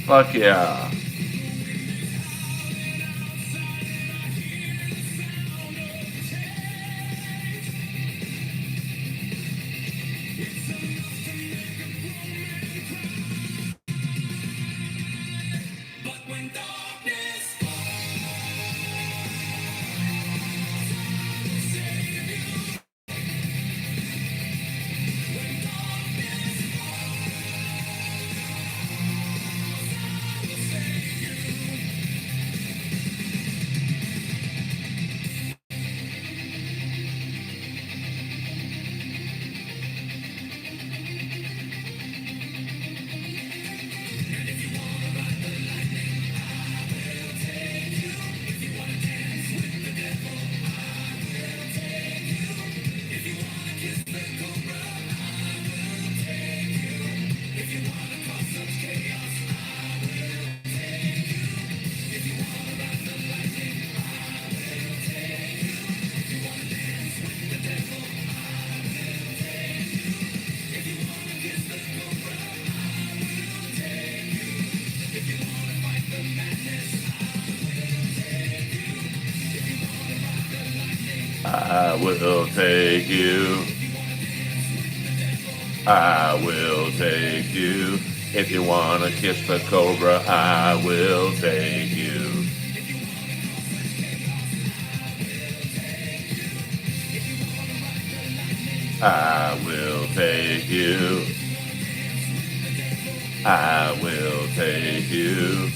Fuck yeah. I will take you. I will take you. If you wanna kiss the cobra, I will take you. I will take you. I will take you.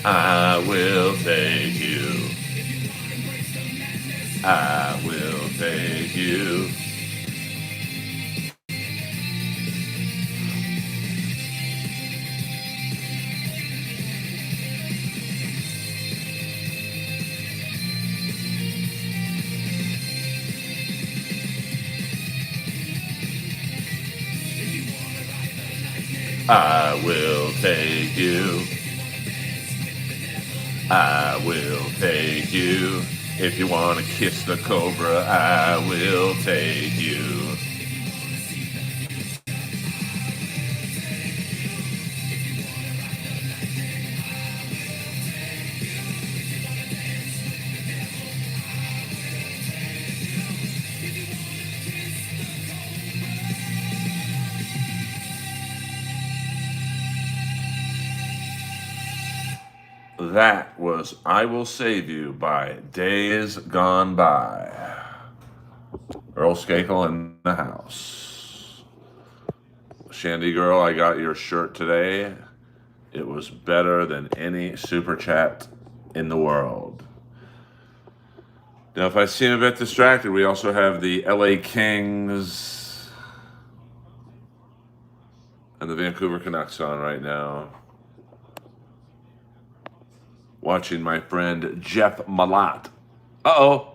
I will take you. I will take you. I will take you. I will take you. If you want to kiss the cobra, I will take you. That was I Will Save You by Days Gone By. Earl Skakel in the house. Shandy Girl, I got your shirt today. It was better than any super chat in the world. Now, if I seem a bit distracted, we also have the LA Kings and the Vancouver Canucks on right now. Watching my friend Jeff Malat. Uh-oh.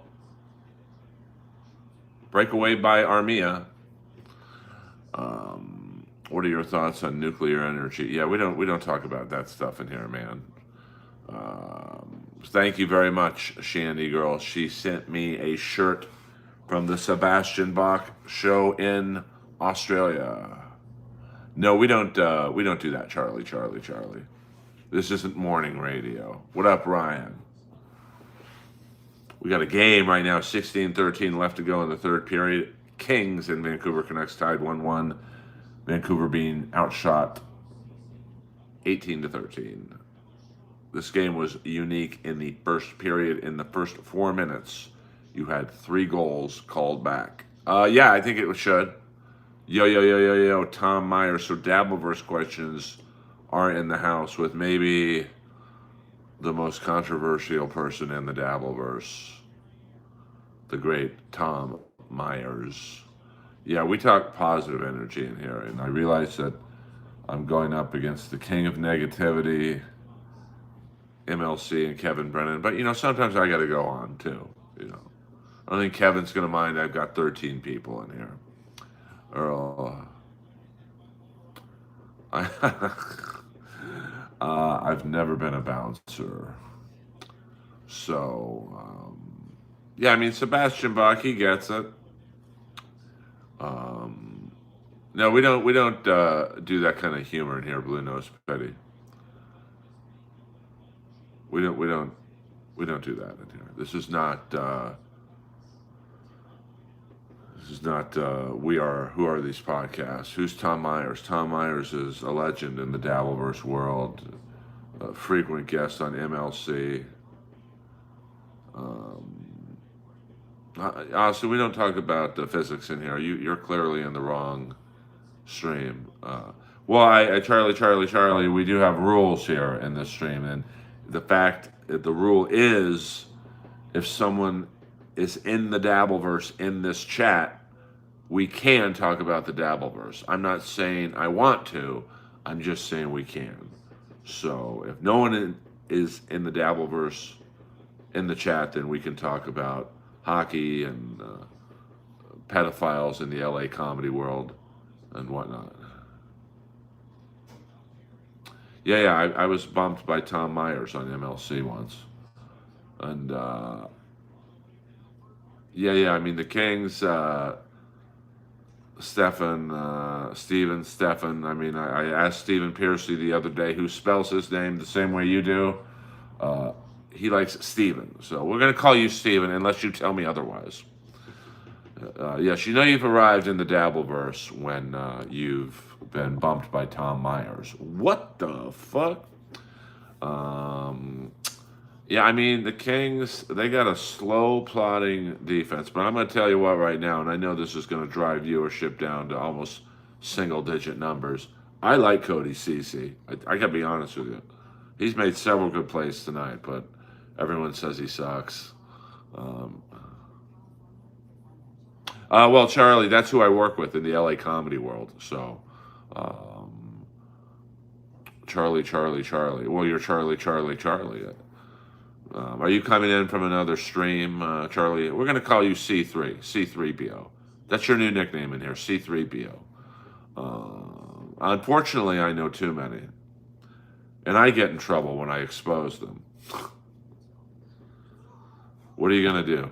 Breakaway by Armia. What are your thoughts on nuclear energy? Yeah, we don't talk about that stuff in here, man. Thank you very much, Shandy Girl. She sent me a shirt from the Sebastian Bach show in Australia. No, we don't do that, Charlie. This isn't morning radio. What up, Ryan? We got a game right now, 16-13 left to go in the third period. Kings and Vancouver Canucks tied 1-1. Vancouver being outshot 18-13. This game was unique in the first period. In the first 4 minutes, you had 3 goals called back. Yeah, I think it should. Yo, Tom Meyer. So Dabbleverse questions are in the house with maybe the most controversial person in the Dabbleverse, the great Tom Myers. Yeah, we talk positive energy in here, and I realize that I'm going up against the king of negativity, MLC and Kevin Brennan. But, sometimes I got to go on, too, I don't think Kevin's going to mind. I've got 13 people in here. Earl, I've never been a bouncer. So, yeah, I mean, Sebastian Bach, he gets it. No, we don't. We don't do that kind of humor in here, Blue Nose Petty. We don't. We don't. We don't do that in here. This is not. This is not. We are. Who are these podcasts? Who's Tom Myers? Tom Myers is a legend in the Dabbleverse world. A frequent guest on MLC. Um, Honestly, we don't talk about the physics in here. You're clearly in the wrong stream. Well, Charlie, we do have rules here in this stream, and the fact that the rule is if someone is in the Dabbleverse in this chat, we can talk about the Dabbleverse. I'm not saying I want to, I'm just saying we can. So if no one is in the Dabbleverse in the chat, then we can talk about hockey and pedophiles in the LA comedy world and whatnot. Yeah. I was bumped by Tom Myers on MLC once, and yeah. I mean the Kings, Stephen. I mean I asked Stephen Piercy the other day who spells his name the same way you do. Uh, he likes Steven, so we're gonna call you Steven unless you tell me otherwise. Yes, you know you've arrived in the Dabbleverse when you've been bumped by Tom Myers. What the fuck? Um, yeah, I mean the Kings, they got a slow plodding defense, but I'm gonna tell you what right now, and I know this is gonna drive viewership down to almost single digit numbers. I like Cody Cece. I gotta be honest with you. He's made several good plays tonight, but everyone says he sucks. Um, well, Charlie, that's who I work with in the LA comedy world. So, um, Charlie. Well, you're Charlie. Are you coming in from another stream, Charlie? We're going to call you C3BO. That's your new nickname in here, C3BO. Unfortunately, I know too many. And I get in trouble when I expose them. What are you going to do?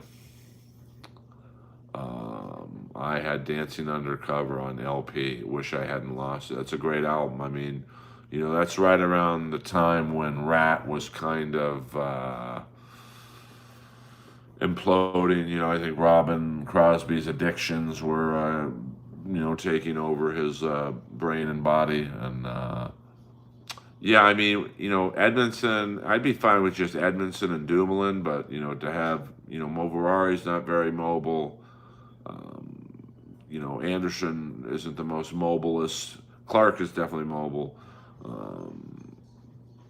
I had Dancing Undercover on LP. Wish I hadn't lost it. That's a great album. I mean, that's right around the time when Rat was kind of imploding. I think Robin Crosby's addictions were, taking over his brain and body. And yeah, I mean, Edmondson, I'd be fine with just Edmondson and Dumoulin, but, to have, Moverari's not very mobile. Anderson isn't the most mobilest. Clark is definitely mobile. Um,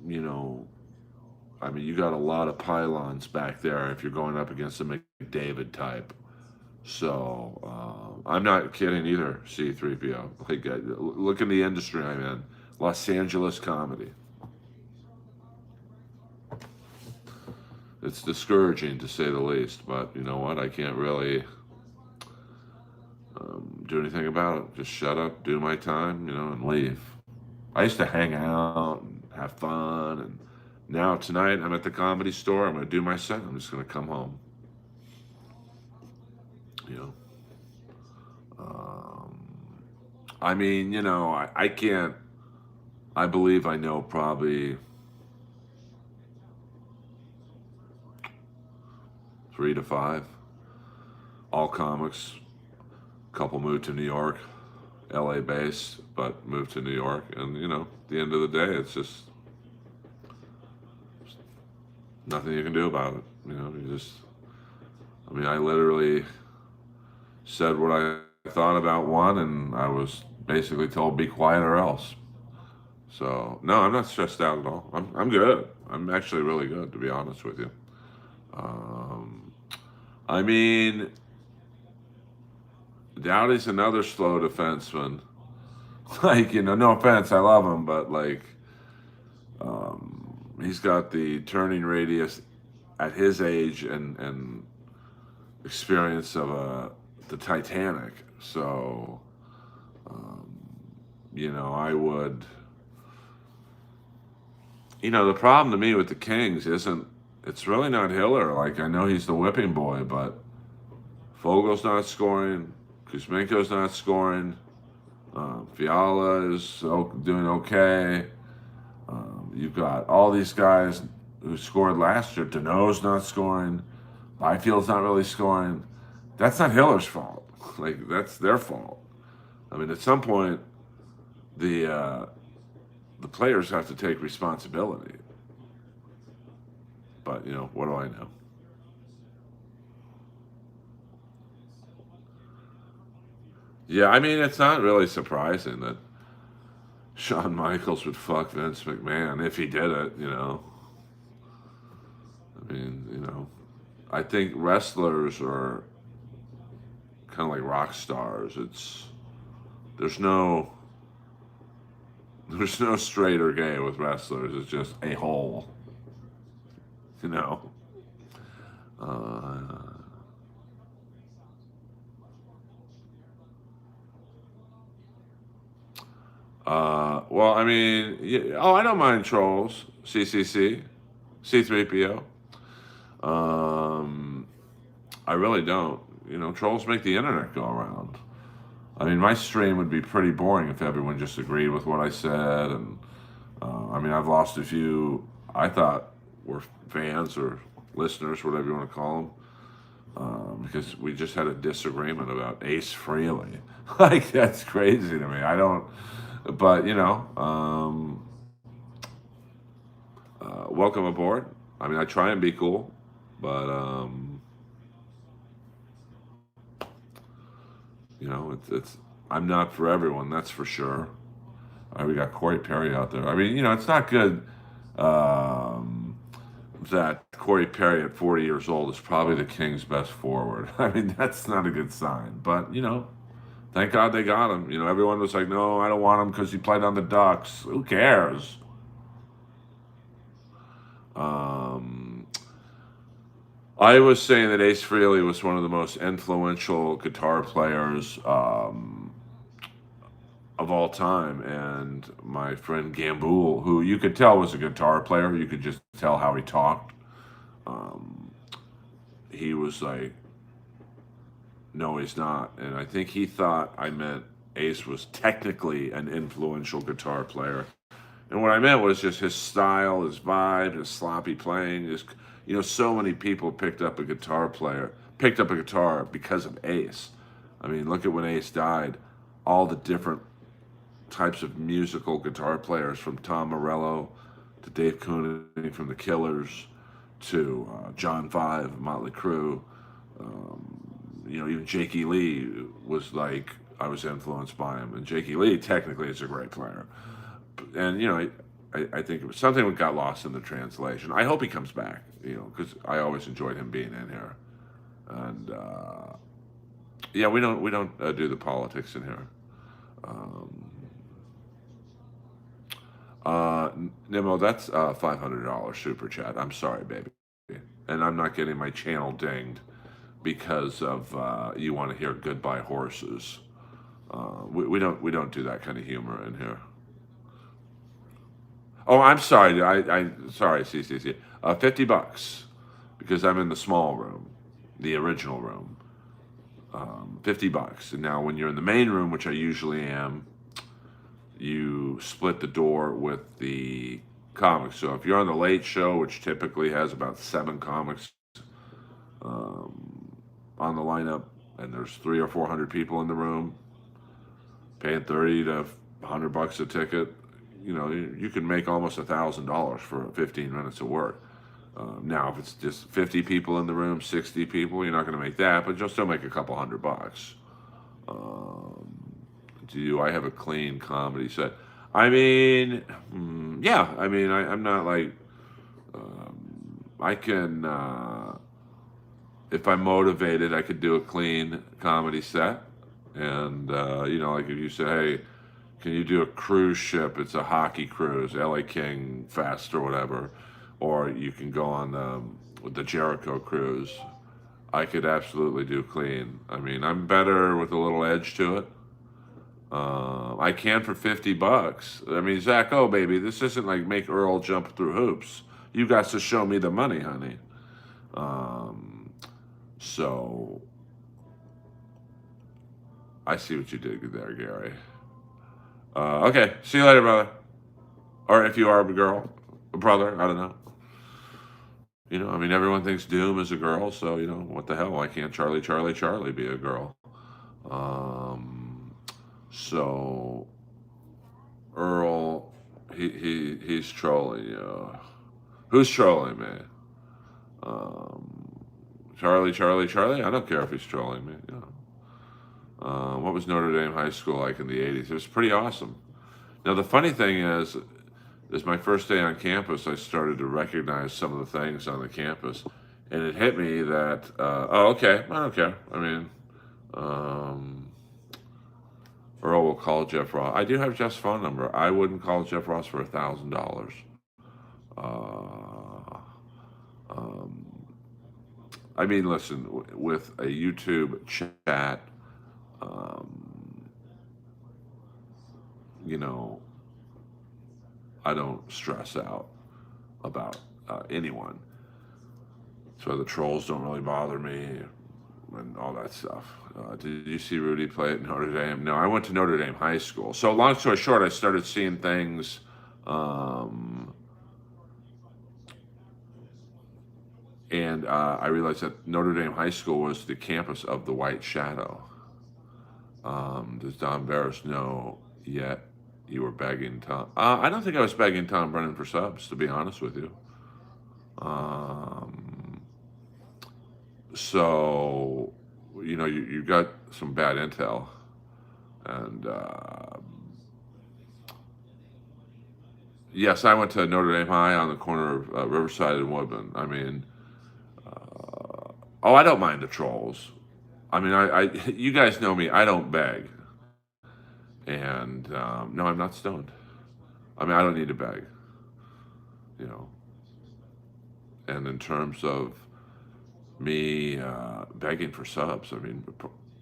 you know, I mean, you got a lot of pylons back there if you're going up against a McDavid type. So I'm not kidding either. C3PO. Like, look in the industry I'm in. Los Angeles comedy. It's discouraging to say the least, but you know what? I can't really do anything about it. Just shut up, do my time, and leave. I used to hang out and have fun, and now tonight I'm at the Comedy Store. I'm going to do my set. I'm just going to come home. You know. I mean, I can't. I believe I know probably 3 to 5 all comics. Couple moved to New York, LA based, but moved to New York. And, at the end of the day, it's just nothing you can do about it. I literally said what I thought about one, and I was basically told, be quiet or else. So, no, I'm not stressed out at all. I'm good. I'm actually really good, to be honest with you. I mean, Dowdy's another slow defenseman. Like, no offense, I love him, but he's got the turning radius at his age and experience of the Titanic. So, I would. The problem to me with the Kings isn't. It's really not Hiller. Like, I know he's the whipping boy, but Fogel's not scoring. Kuzmenko's not scoring. Fiala is doing okay. You've got all these guys who scored last year. Deneau's not scoring. Byfield's not really scoring. That's not Hiller's fault. Like that's their fault. I mean, at some point, the uh, the players have to take responsibility. But what do I know? Yeah, I mean, it's not really surprising that Shawn Michaels would fuck Vince McMahon if he did it. I mean, I think wrestlers are kind of like rock stars. There's no there's no straight or gay with wrestlers. It's just a hole. You know. Uh, well, I mean, yeah, I don't mind trolls. CCC, C3PO. Um, I really don't. Trolls make the internet go around. I mean, my stream would be pretty boring if everyone just agreed with what I said. And I mean, I've lost a few I thought were fans or listeners, whatever you want to call them, because we just had a disagreement about Ace Frehley. Like, that's crazy to me. I don't, but welcome aboard. I mean, I try and be cool, but it's I'm not for everyone. That's for sure. We got Corey Perry out there. I mean, it's not good that Corey Perry at 40 years old is probably the Kings' best forward. I mean, that's not a good sign. But thank God they got him. Everyone was like, "No, I don't want him because he played on the Ducks." Who cares? Um, I was saying that Ace Frehley was one of the most influential guitar players of all time, and my friend Gamboul, who you could tell was a guitar player, you could just tell how he talked. Um, he was like, "No, he's not," and I think he thought I meant Ace was technically an influential guitar player. And what I meant was just his style, his vibe, his sloppy playing. So many people picked up a guitar because of Ace. I mean, look at when Ace died, all the different types of musical guitar players, from Tom Morello to Dave Cooney from the Killers to John Five, Motley Crue. Even Jakey Lee was like, I was influenced by him, and Jakey Lee technically is a great player. And I think it was something that got lost in the translation. I hope he comes back, because I always enjoyed him being in here. And yeah, we don't do the politics in here. Um, Nemo, that's $500 super chat. I'm sorry, baby, and I'm not getting my channel dinged because of you want to hear "Goodbye Horses." We don't do that kind of humor in here. Oh, I'm sorry. I sorry, CCC. $50 because I'm in the small room, the original room. $50. And now, when you're in the main room, which I usually am, you split the door with the comics. So if you're on the late show, which typically has about 7 comics on the lineup, and there's 300 or 400 people in the room, paying 30 to $100 a ticket, you can make almost $1,000 for 15 minutes of work. Now, if it's just 50 people in the room, 60 people, you're not going to make that, but you'll still make a couple $100. Um, do I have a clean comedy set? I mean, yeah. I mean, I'm not like, I can, if I'm motivated, I could do a clean comedy set. And, like if you say, "Hey, can you do a cruise ship? It's a hockey cruise, LA King Fest or whatever," or you can go on with the Jericho cruise. I could absolutely do clean. I mean, I'm better with a little edge to it. I can for $50. I mean, Zach, oh baby, this isn't like make Earl jump through hoops. You got to show me the money, honey. Um, so I see what you did there, Gary. Okay, see you later, brother. Or if you are a girl, a brother, I don't know. I mean, everyone thinks Doom is a girl, so what the hell? Why can't Charlie, Charlie, Charlie be a girl? Um, so Earl, he's trolling you. Who's trolling me? Um, Charlie, Charlie, Charlie. I don't care if he's trolling me. What was Notre Dame High School like in the '80s? It was pretty awesome. Now the funny thing is my first day on campus, I started to recognize some of the things on the campus, and it hit me that oh, okay, I don't care. I mean, um, Earl will call Jeff Ross. I do have Jeff's phone number. I wouldn't call Jeff Ross for $1,000. Uh, um, I mean, listen, with a YouTube chat, um, you know, I don't stress out about anyone. So the trolls don't really bother me and all that stuff. Did you see Rudy play at Notre Dame? No, I went to Notre Dame High School. So long story short, I started seeing things. Um, and I realized that Notre Dame High School was the campus of the White Shadow. Does Don Barris know yet you were begging Tom? I don't think I was begging Tom Brennan for subs, to be honest with you. Um, so, you got some bad intel. And yes, I went to Notre Dame High on the corner of Riverside and Woodman. I mean, oh, I don't mind the trolls. I mean, you guys know me. I don't beg, and no, I'm not stoned. I mean, I don't need to beg, you know. And in terms of me begging for subs, I mean,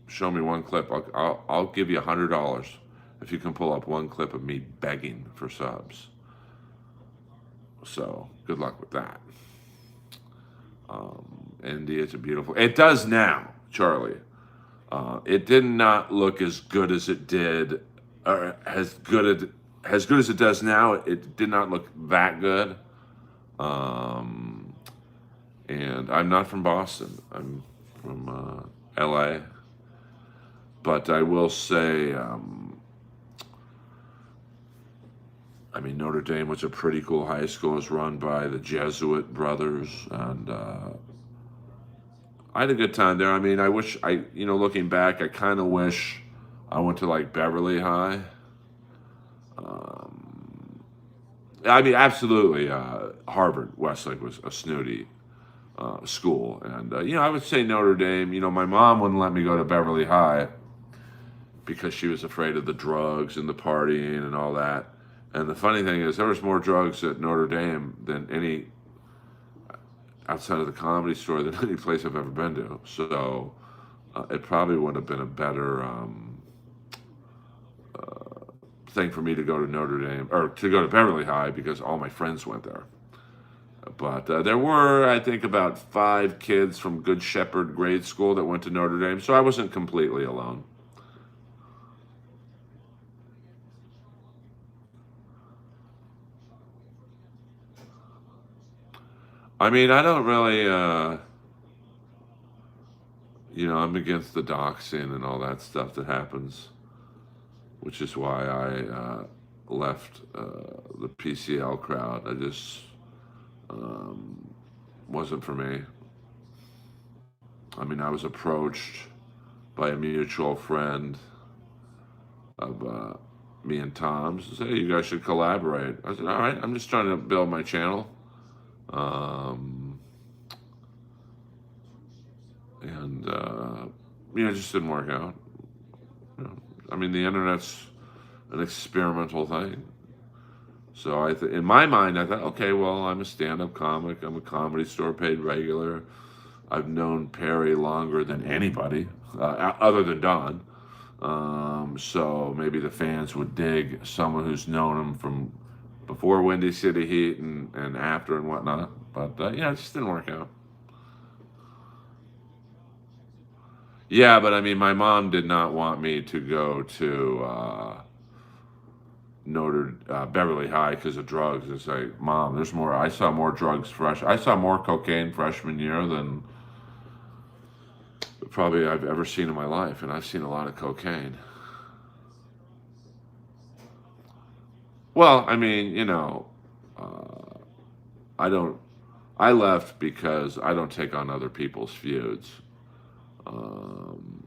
show me one clip. I'll give you $100 if you can pull up one clip of me begging for subs. So good luck with that. India is a beautiful. It does now, Charlie. It did not look as good as it did, or as good as it does now. It did not look that good. Um, and I'm not from Boston. I'm from L.A. But I will say, I mean, Notre Dame was a pretty cool high school. It was run by the Jesuit brothers, and I had a good time there. I mean, looking back, I kind of wish I went to like Beverly High. Um, I mean, absolutely, Harvard Westlake was a snooty school, and I would say Notre Dame. My mom wouldn't let me go to Beverly High because she was afraid of the drugs and the partying and all that. And the funny thing is, there was more drugs at Notre Dame than any outside of the Comedy Store than any place I've ever been to. So it probably would have been a better thing for me to go to Notre Dame or to go to Beverly High because all my friends went there. But there were, I think, about 5 kids from Good Shepherd grade school that went to Notre Dame, so I wasn't completely alone. I mean, I don't really, I'm against the doxing and all that stuff that happens, which is why I left the PCL crowd. I just um, wasn't for me. I mean, I was approached by a mutual friend of me and Tom's. Said, "Hey, you guys should collaborate." I said, "All right, I'm just trying to build my channel." Um, and it just didn't work out. I mean, the internet's an experimental thing. So in my mind, I thought, okay, well, I'm a stand-up comic. I'm a Comedy Store paid regular. I've known Perry longer than anybody, other than Don. So maybe the fans would dig someone who's known him from before Windy City Heat and after and whatnot. But it just didn't work out. Yeah, but I mean, my mom did not want me to go to Beverly High because of drugs. It's like, Mom, there's more. I saw more drugs I saw more cocaine freshman year than probably I've ever seen in my life, and I've seen a lot of cocaine. Well, I mean, uh, I don't. I left because I don't take on other people's feuds.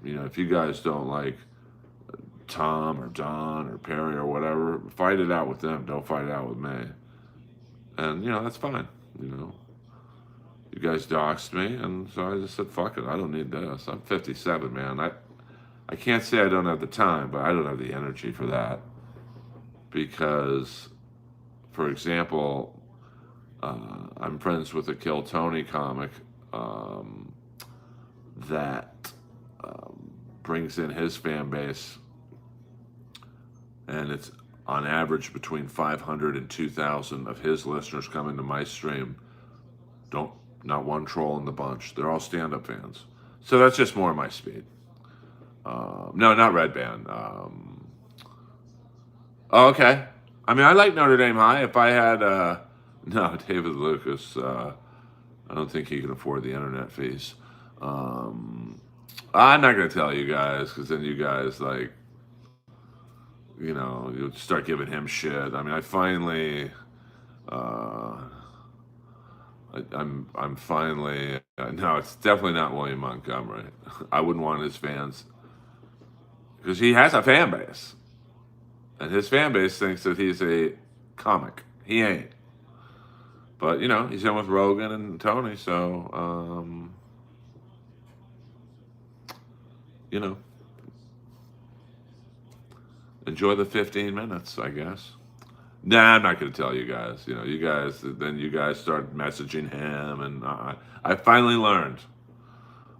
If you guys don't like Tom or Don or Perry or whatever, fight it out with them. Don't fight it out with me. And that's fine. You know, you guys doxed me, and so I just said, "Fuck it. I don't need this. I'm 57, man. I can't say I don't have the time, but I don't have the energy for that because, for example, I'm friends with a Kill Tony comic um, that brings in his fan base, and it's on average between 500 and 2,000 of his listeners come into my stream. Don't Not one troll in the bunch. They're all stand-up fans. So that's just more my speed. No, not Red Band. Oh, okay. I mean, I like Notre Dame High. If I had, no, David Lucas, I don't think he can afford the internet fees. I'm not going to tell you guys because then you guys, like, you'll start giving him shit. I mean, I finally, uh, I'm finally, no, it's definitely not William Montgomery. I wouldn't want his fans because he has a fan base. And his fan base thinks that he's a comic. He ain't. But, he's in with Rogan and Tony, so, enjoy the 15 minutes, I guess. Nah, I'm not going to tell you guys. Then you guys start messaging him, and I finally learned.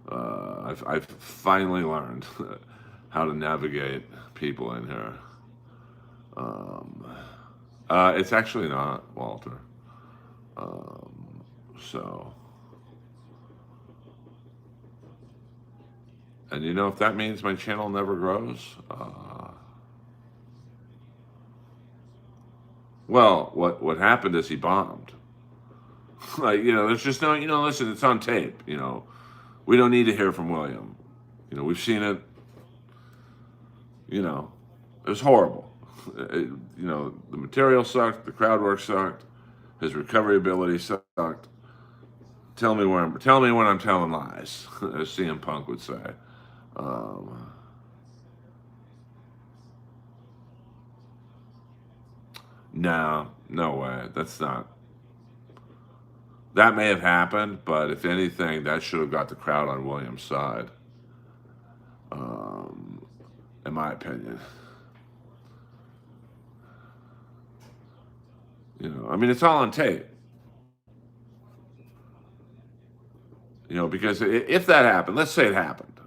I've finally learned how to navigate people in here. It's actually not Walter. So, and if that means my channel never grows, well, what happened is he bombed. Like, there's just no, listen, it's on tape. We don't need to hear from William. We've seen it. It was horrible. The material sucked. The crowd work sucked. His recovery ability sucked. Tell me when I'm telling lies, as CM Punk would say. No way. That's not. That may have happened, but if anything, that should have got the crowd on William's side. In my opinion. I mean, it's all on tape. Because if that happened, let's say it happened,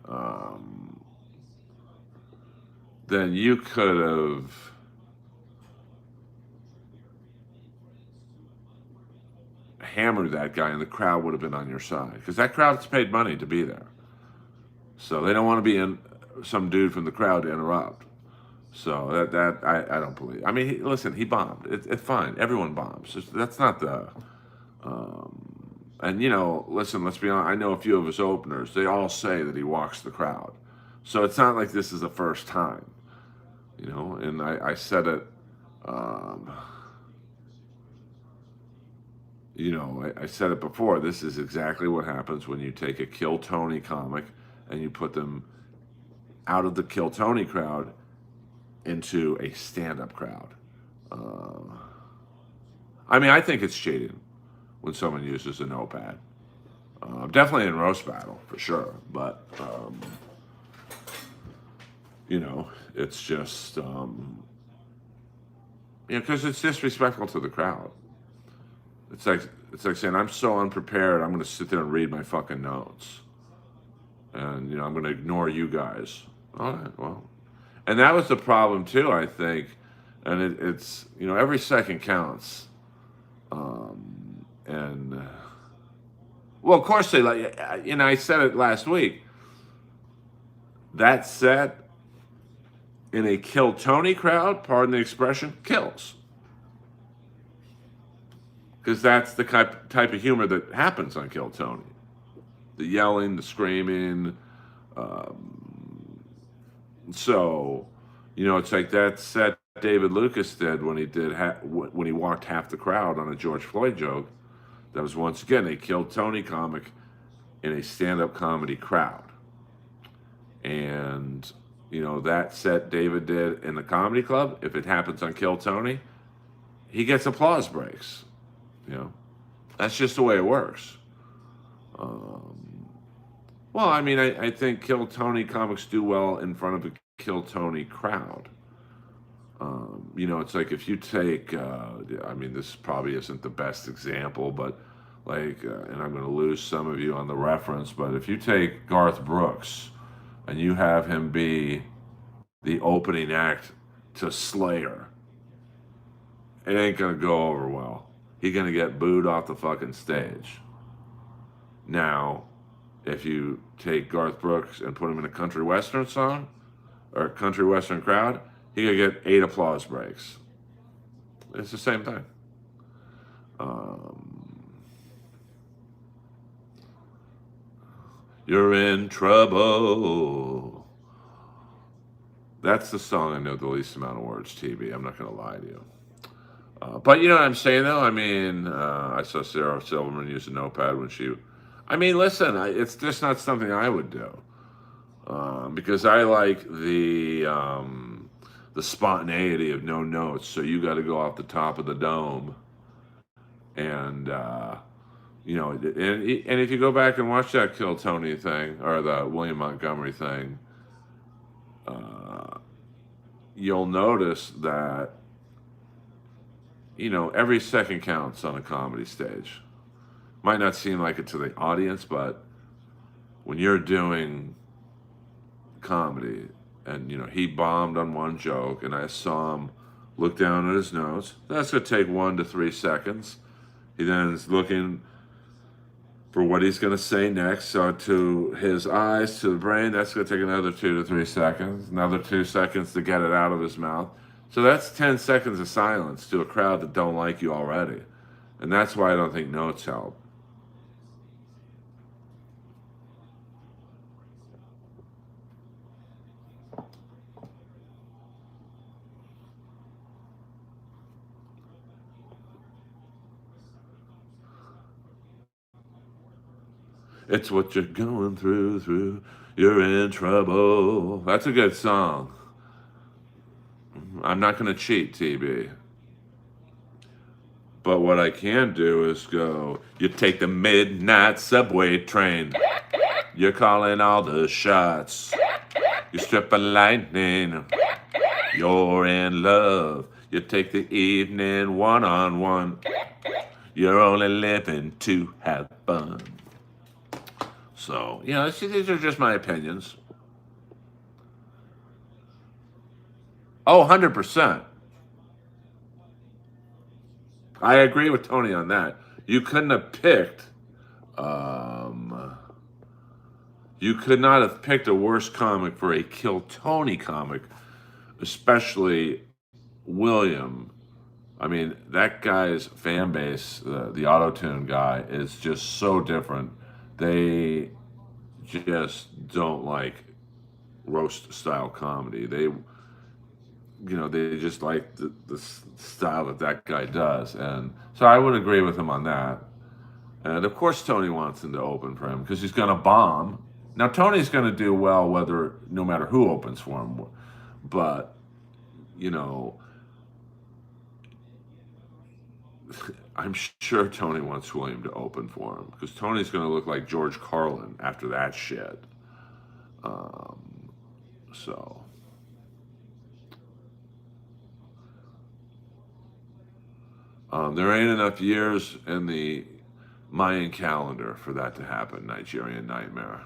then you could have hammered that guy and the crowd would have been on your side. Because that crowd's paid money to be there. So they don't want to be in some dude from the crowd to interrupt. So that I don't believe. I mean, listen, he bombed. It's fine. Everyone bombs. That's not the... And, listen, let's be honest. I know a few of his openers. They all say that he walks the crowd. So it's not like this is the first time, and I said it, I said it before. This is exactly what happens when you take a Kill Tony comic and you put them out of the Kill Tony crowd into a stand-up crowd. I mean, I think it's cheating when someone uses a notepad. Definitely in roast battle, for sure. But, it's just, because it's disrespectful to the crowd. It's like saying, I'm so unprepared, I'm going to sit there and read my fucking notes. And, I'm going to ignore you guys. All right, well. And that was the problem, too, I think. And it's, every second counts. Well, of course they like, I said it last week. That set in a Kill Tony crowd, pardon the expression, kills. Because that's the type of humor that happens on Kill Tony. The yelling, the screaming. So, it's like that set David Lucas did when he when he walked half the crowd on a George Floyd joke. That was once again a Kill Tony comic in a stand-up comedy crowd. And, that set David did in the comedy club, if it happens on Kill Tony, he gets applause breaks. That's just the way it works. Well, I mean, I think Kill Tony comics do well in front of a Kill Tony crowd. It's like if you take, this probably isn't the best example, but and I'm going to lose some of you on the reference, but if you take Garth Brooks and you have him be the opening act to Slayer, it ain't going to go over well. He's going to get booed off the fucking stage. Now, if you take Garth Brooks and put him in a country western song or a country western crowd, he could get 8 applause breaks. It's the same thing. You're in trouble. That's the song I know the least amount of words, TB. I'm not going to lie to you. But you know what I'm saying, though? I mean, I saw Sarah Silverman use a notepad when she... listen, it's just not something I would do. Because I like the spontaneity of no notes. So you got to go off the top of the dome. And, and if you go back and watch that Kill Tony thing, or the William Montgomery thing, you'll notice that, every second counts on a comedy stage. Might not seem like it to the audience, but when you're doing comedy, and, he bombed on one joke, and I saw him look down at his notes, that's going to take 1 to 3 seconds. He then is looking for what he's going to say next. So to his eyes, to the brain, that's going to take another 2 to 3 seconds. Another 2 seconds to get it out of his mouth. So that's 10 seconds of silence to a crowd that don't like you already. And that's why I don't think notes help. It's what you're going through, you're in trouble. That's a good song. I'm not going to cheat, TB. But what I can do is go, you take the midnight subway train. You're calling all the shots. You strip a lightning. You're in love. You take the evening one-on-one. You're only living to have fun. So, these are just my opinions. Oh, 100%. I agree with Tony on that. You couldn't have picked, you could not have picked a worse comic for a Kill Tony comic, especially William. I mean, that guy's fan base, the auto-tune guy, is just so different. They just don't like roast-style comedy. They just like the style that guy does. And so I would agree with him on that. And of course Tony wants him to open for him because he's going to bomb. Now Tony's going to do well no matter who opens for him. But, I'm sure Tony wants William to open for him because Tony's going to look like George Carlin after that shit. There ain't enough years in the Mayan calendar for that to happen, Nigerian Nightmare.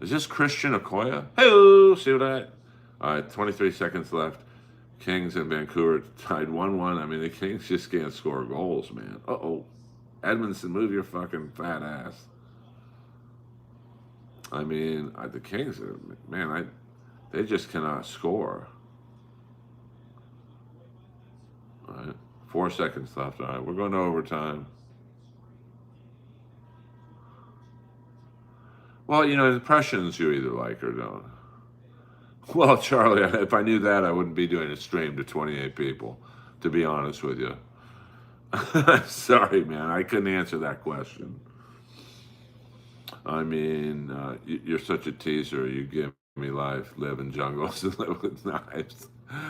Is this Christian Okoye? Hey, see what I... All right, 23 seconds left. Kings and Vancouver tied 1-1. I mean, the Kings just can't score goals, man. Uh-oh. Edmondson, move your fucking fat ass. I mean, the Kings, man, they just cannot score. All right. 4 seconds left. All right. We're going to overtime. Well, impressions you either like or don't. Well, Charlie, if I knew that, I wouldn't be doing a stream to 28 people, to be honest with you. Sorry, man. I couldn't answer that question. I mean, you're such a teaser. You give me life, live in jungles, and live with knives.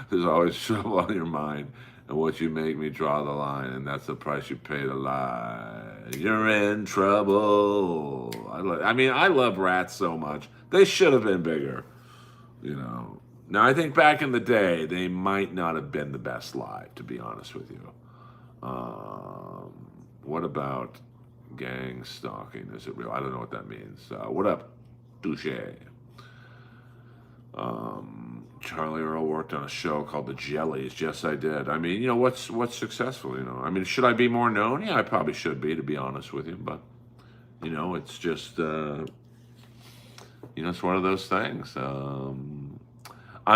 There's always trouble on your mind, and what you make me draw the line, and that's the price you pay to lie. You're in trouble. I love Rats so much. They should have been bigger, you know. Now, I think back in the day, they might not have been the best live, to be honest with you. What about gang stalking? Is it real? I don't know what that means. What up, Douche? Charlie Earl worked on a show called The Jellies. Yes, I did. I mean, what's successful? I mean, should I be more known? Yeah, I probably should be, to be honest with you. But it's just it's one of those things. I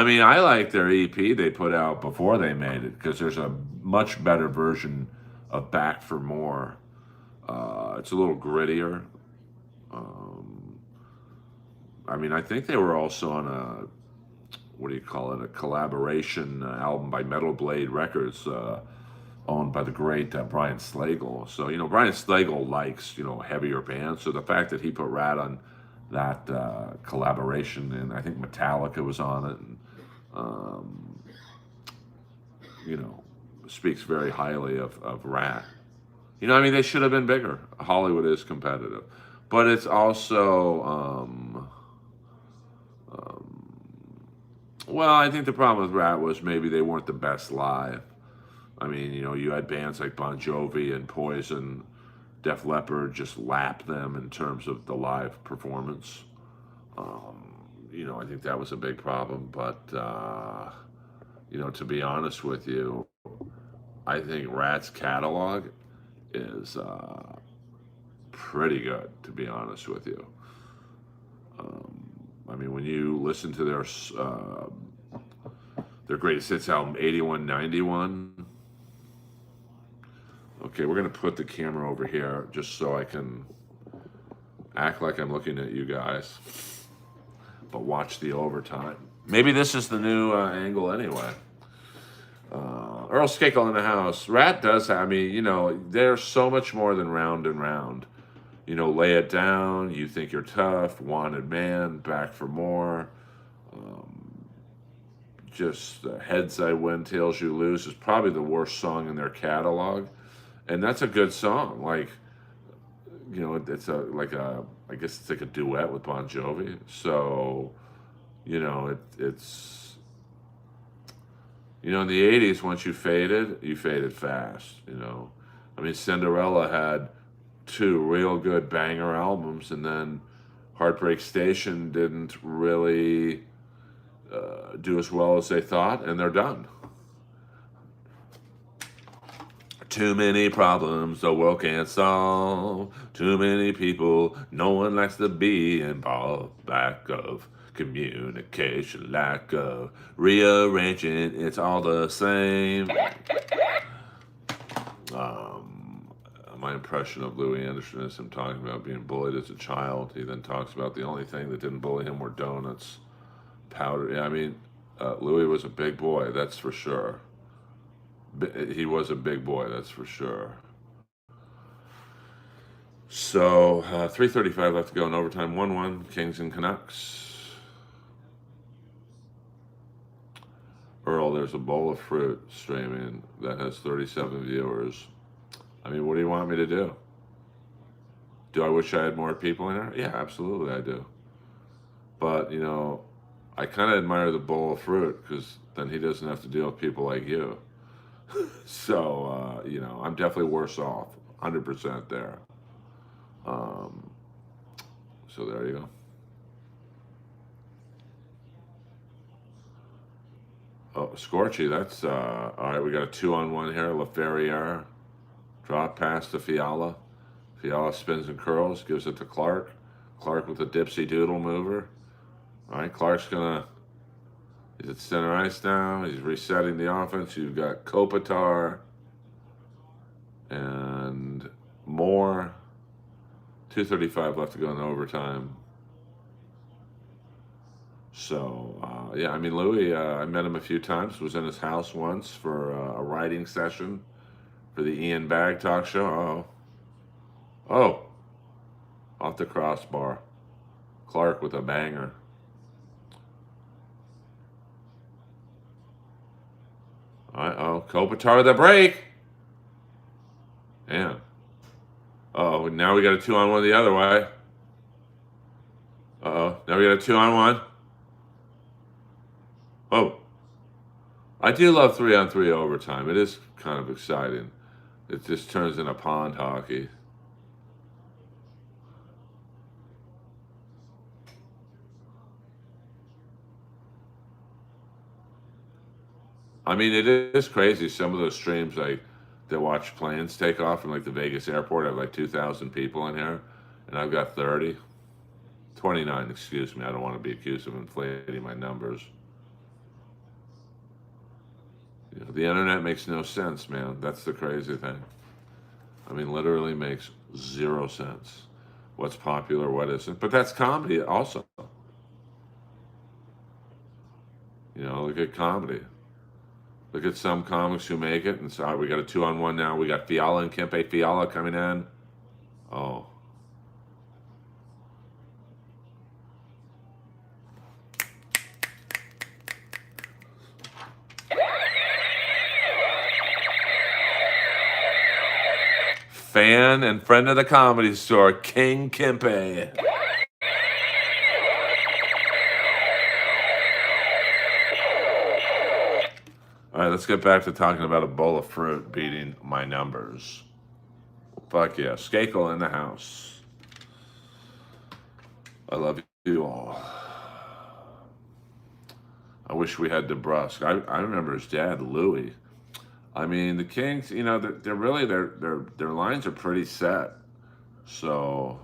mean, I like their EP they put out before they made it because there's a much better version of Back for More. It's a little grittier. I mean, I think they were also on a collaboration album by Metal Blade Records, owned by the great Brian Slagle. So, Brian Slagle likes, heavier bands. So the fact that he put Rat on that collaboration, and I think Metallica was on it, and, speaks very highly of Rat. They should have been bigger. Hollywood is competitive. But it's also, well, I think the problem with Rat was maybe they weren't the best live. I mean, you had bands like Bon Jovi and Poison, Def Leppard just lap them in terms of the live performance. I think that was a big problem. But, to be honest with you, I think Rat's catalog is pretty good, to be honest with you. I mean, when you listen to their greatest hits album, 81, 91. Okay, we're going to put the camera over here just so I can act like I'm looking at you guys, but watch the overtime. Maybe this is the new angle anyway. Earl Skakel in the house. Rat does, they're so much more than Round and Round. Lay It Down, You Think You're Tough, Wanted Man, Back for More. Just Heads I Win, Tails You Lose is probably the worst song in their catalog. And that's a good song. Like, it's I guess it's like a duet with Bon Jovi. So, it's, in the 80s, once you faded fast, I mean, Cinderella had 2 real good banger albums, and then Heartbreak Station didn't really do as well as they thought, and they're done. Too many problems the world can't solve. Too many people, no one likes to be involved. Lack of communication, lack of rearranging, it's all the same. My impression of Louis Anderson is him talking about being bullied as a child. He then talks about the only thing that didn't bully him were donuts, powder. Yeah, I mean, Louis was a big boy, that's for sure. He was a big boy, that's for sure. So, 3:35 left to go in overtime. 1-1, Kings and Canucks. Earl, there's a bowl of fruit streaming that has 37 viewers. I mean, what do you want me to do? Do I wish I had more people in here? Yeah, absolutely I do. But, I kind of admire the bowl of fruit because then he doesn't have to deal with people like you. So, I'm definitely worse off. 100% there. So there you go. Oh, Scorchy, that's, all right, we got a 2-on-1 here. LaFerriere, drop pass to Fiala. Fiala spins and curls, gives it to Clark. Clark with a dipsy doodle mover. All right, Clark's gonna, He's at center ice now. He's resetting the offense. You've got Kopitar and more. 2:35 left to go in overtime. So, yeah, I mean, Louis, I met him a few times, was in his house once for a writing session for the Ian Bagg talk show. Oh, off the crossbar. Clark with a banger. Kopitar with a break. Yeah. Oh, now we got a 2-on-1 the other way. Now we got a 2-on-1. Oh, I do love 3-on-3 overtime. It is kind of exciting. It just turns into pond hockey. I mean, it is crazy. Some of those streams, like, they watch planes take off from like the Vegas airport. I have like 2,000 people in here, and I've got 30. 29, excuse me. I don't want to be accused of inflating my numbers. You know, the internet makes no sense, man. That's the crazy thing. I mean, literally makes 0 sense. What's popular, what isn't. But that's comedy also. You know, look at comedy. Look at some comics who make it, and so we got a 2-on-1 now. We got Fiala and Kempe Fiala coming in. Oh. Fan and friend of the Comedy Store, King Kempe. All right, let's get back to talking about a bowl of fruit beating my numbers. Fuck yeah. Skakel in the house. I love you all. I wish we had DeBrusque. I remember his dad, Louis. I mean, the Kings, you know, they're really, their lines are pretty set. So,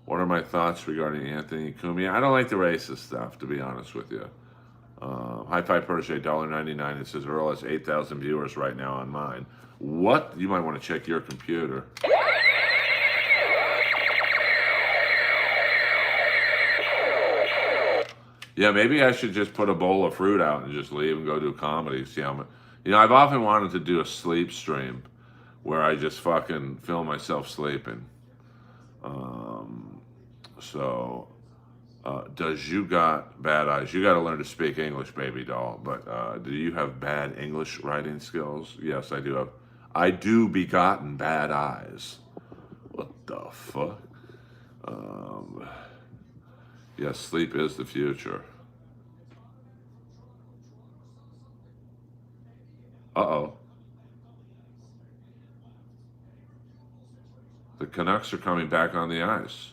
what are my thoughts regarding Anthony Cumia? I don't like the racist stuff, to be honest with you. High Five Protege, $1.99. It says Earl has 8,000 viewers right now on mine. What? You might want to check your computer. Yeah, maybe I should just put a bowl of fruit out and just leave and go do comedy. See how much. You know, I've often wanted to do a sleep stream where I just fucking film myself sleeping. So, does you got bad eyes? You got to learn to speak English, baby doll. But do you have bad English writing skills? Yes, I do have. I do begotten bad eyes. What the fuck? Yes, sleep is the future. Uh-oh. The Canucks are coming back on the ice.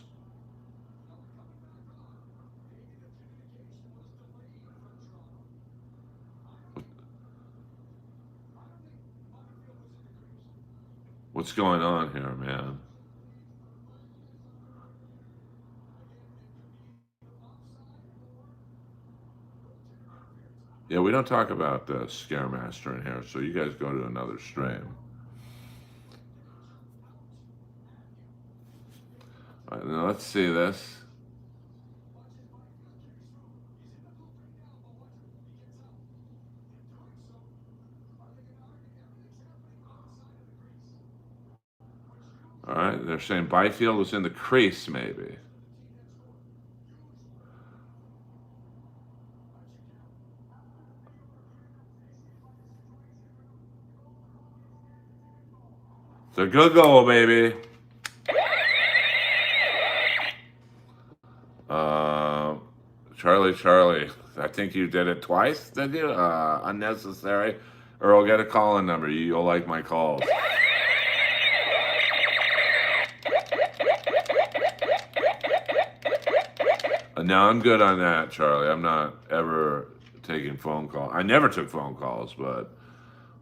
What's going on here, man? Yeah, we don't talk about the Scaremaster in here, so you guys go to another stream. All right, now let's see this. All right, they're saying Byfield was in the crease, maybe. It's a good goal, baby. Charlie, I think you did it twice, did you? Unnecessary. Earl, get a call-in number. You'll like my calls. No, I'm good on that, Charlie. I'm not ever taking phone calls. I never took phone calls, but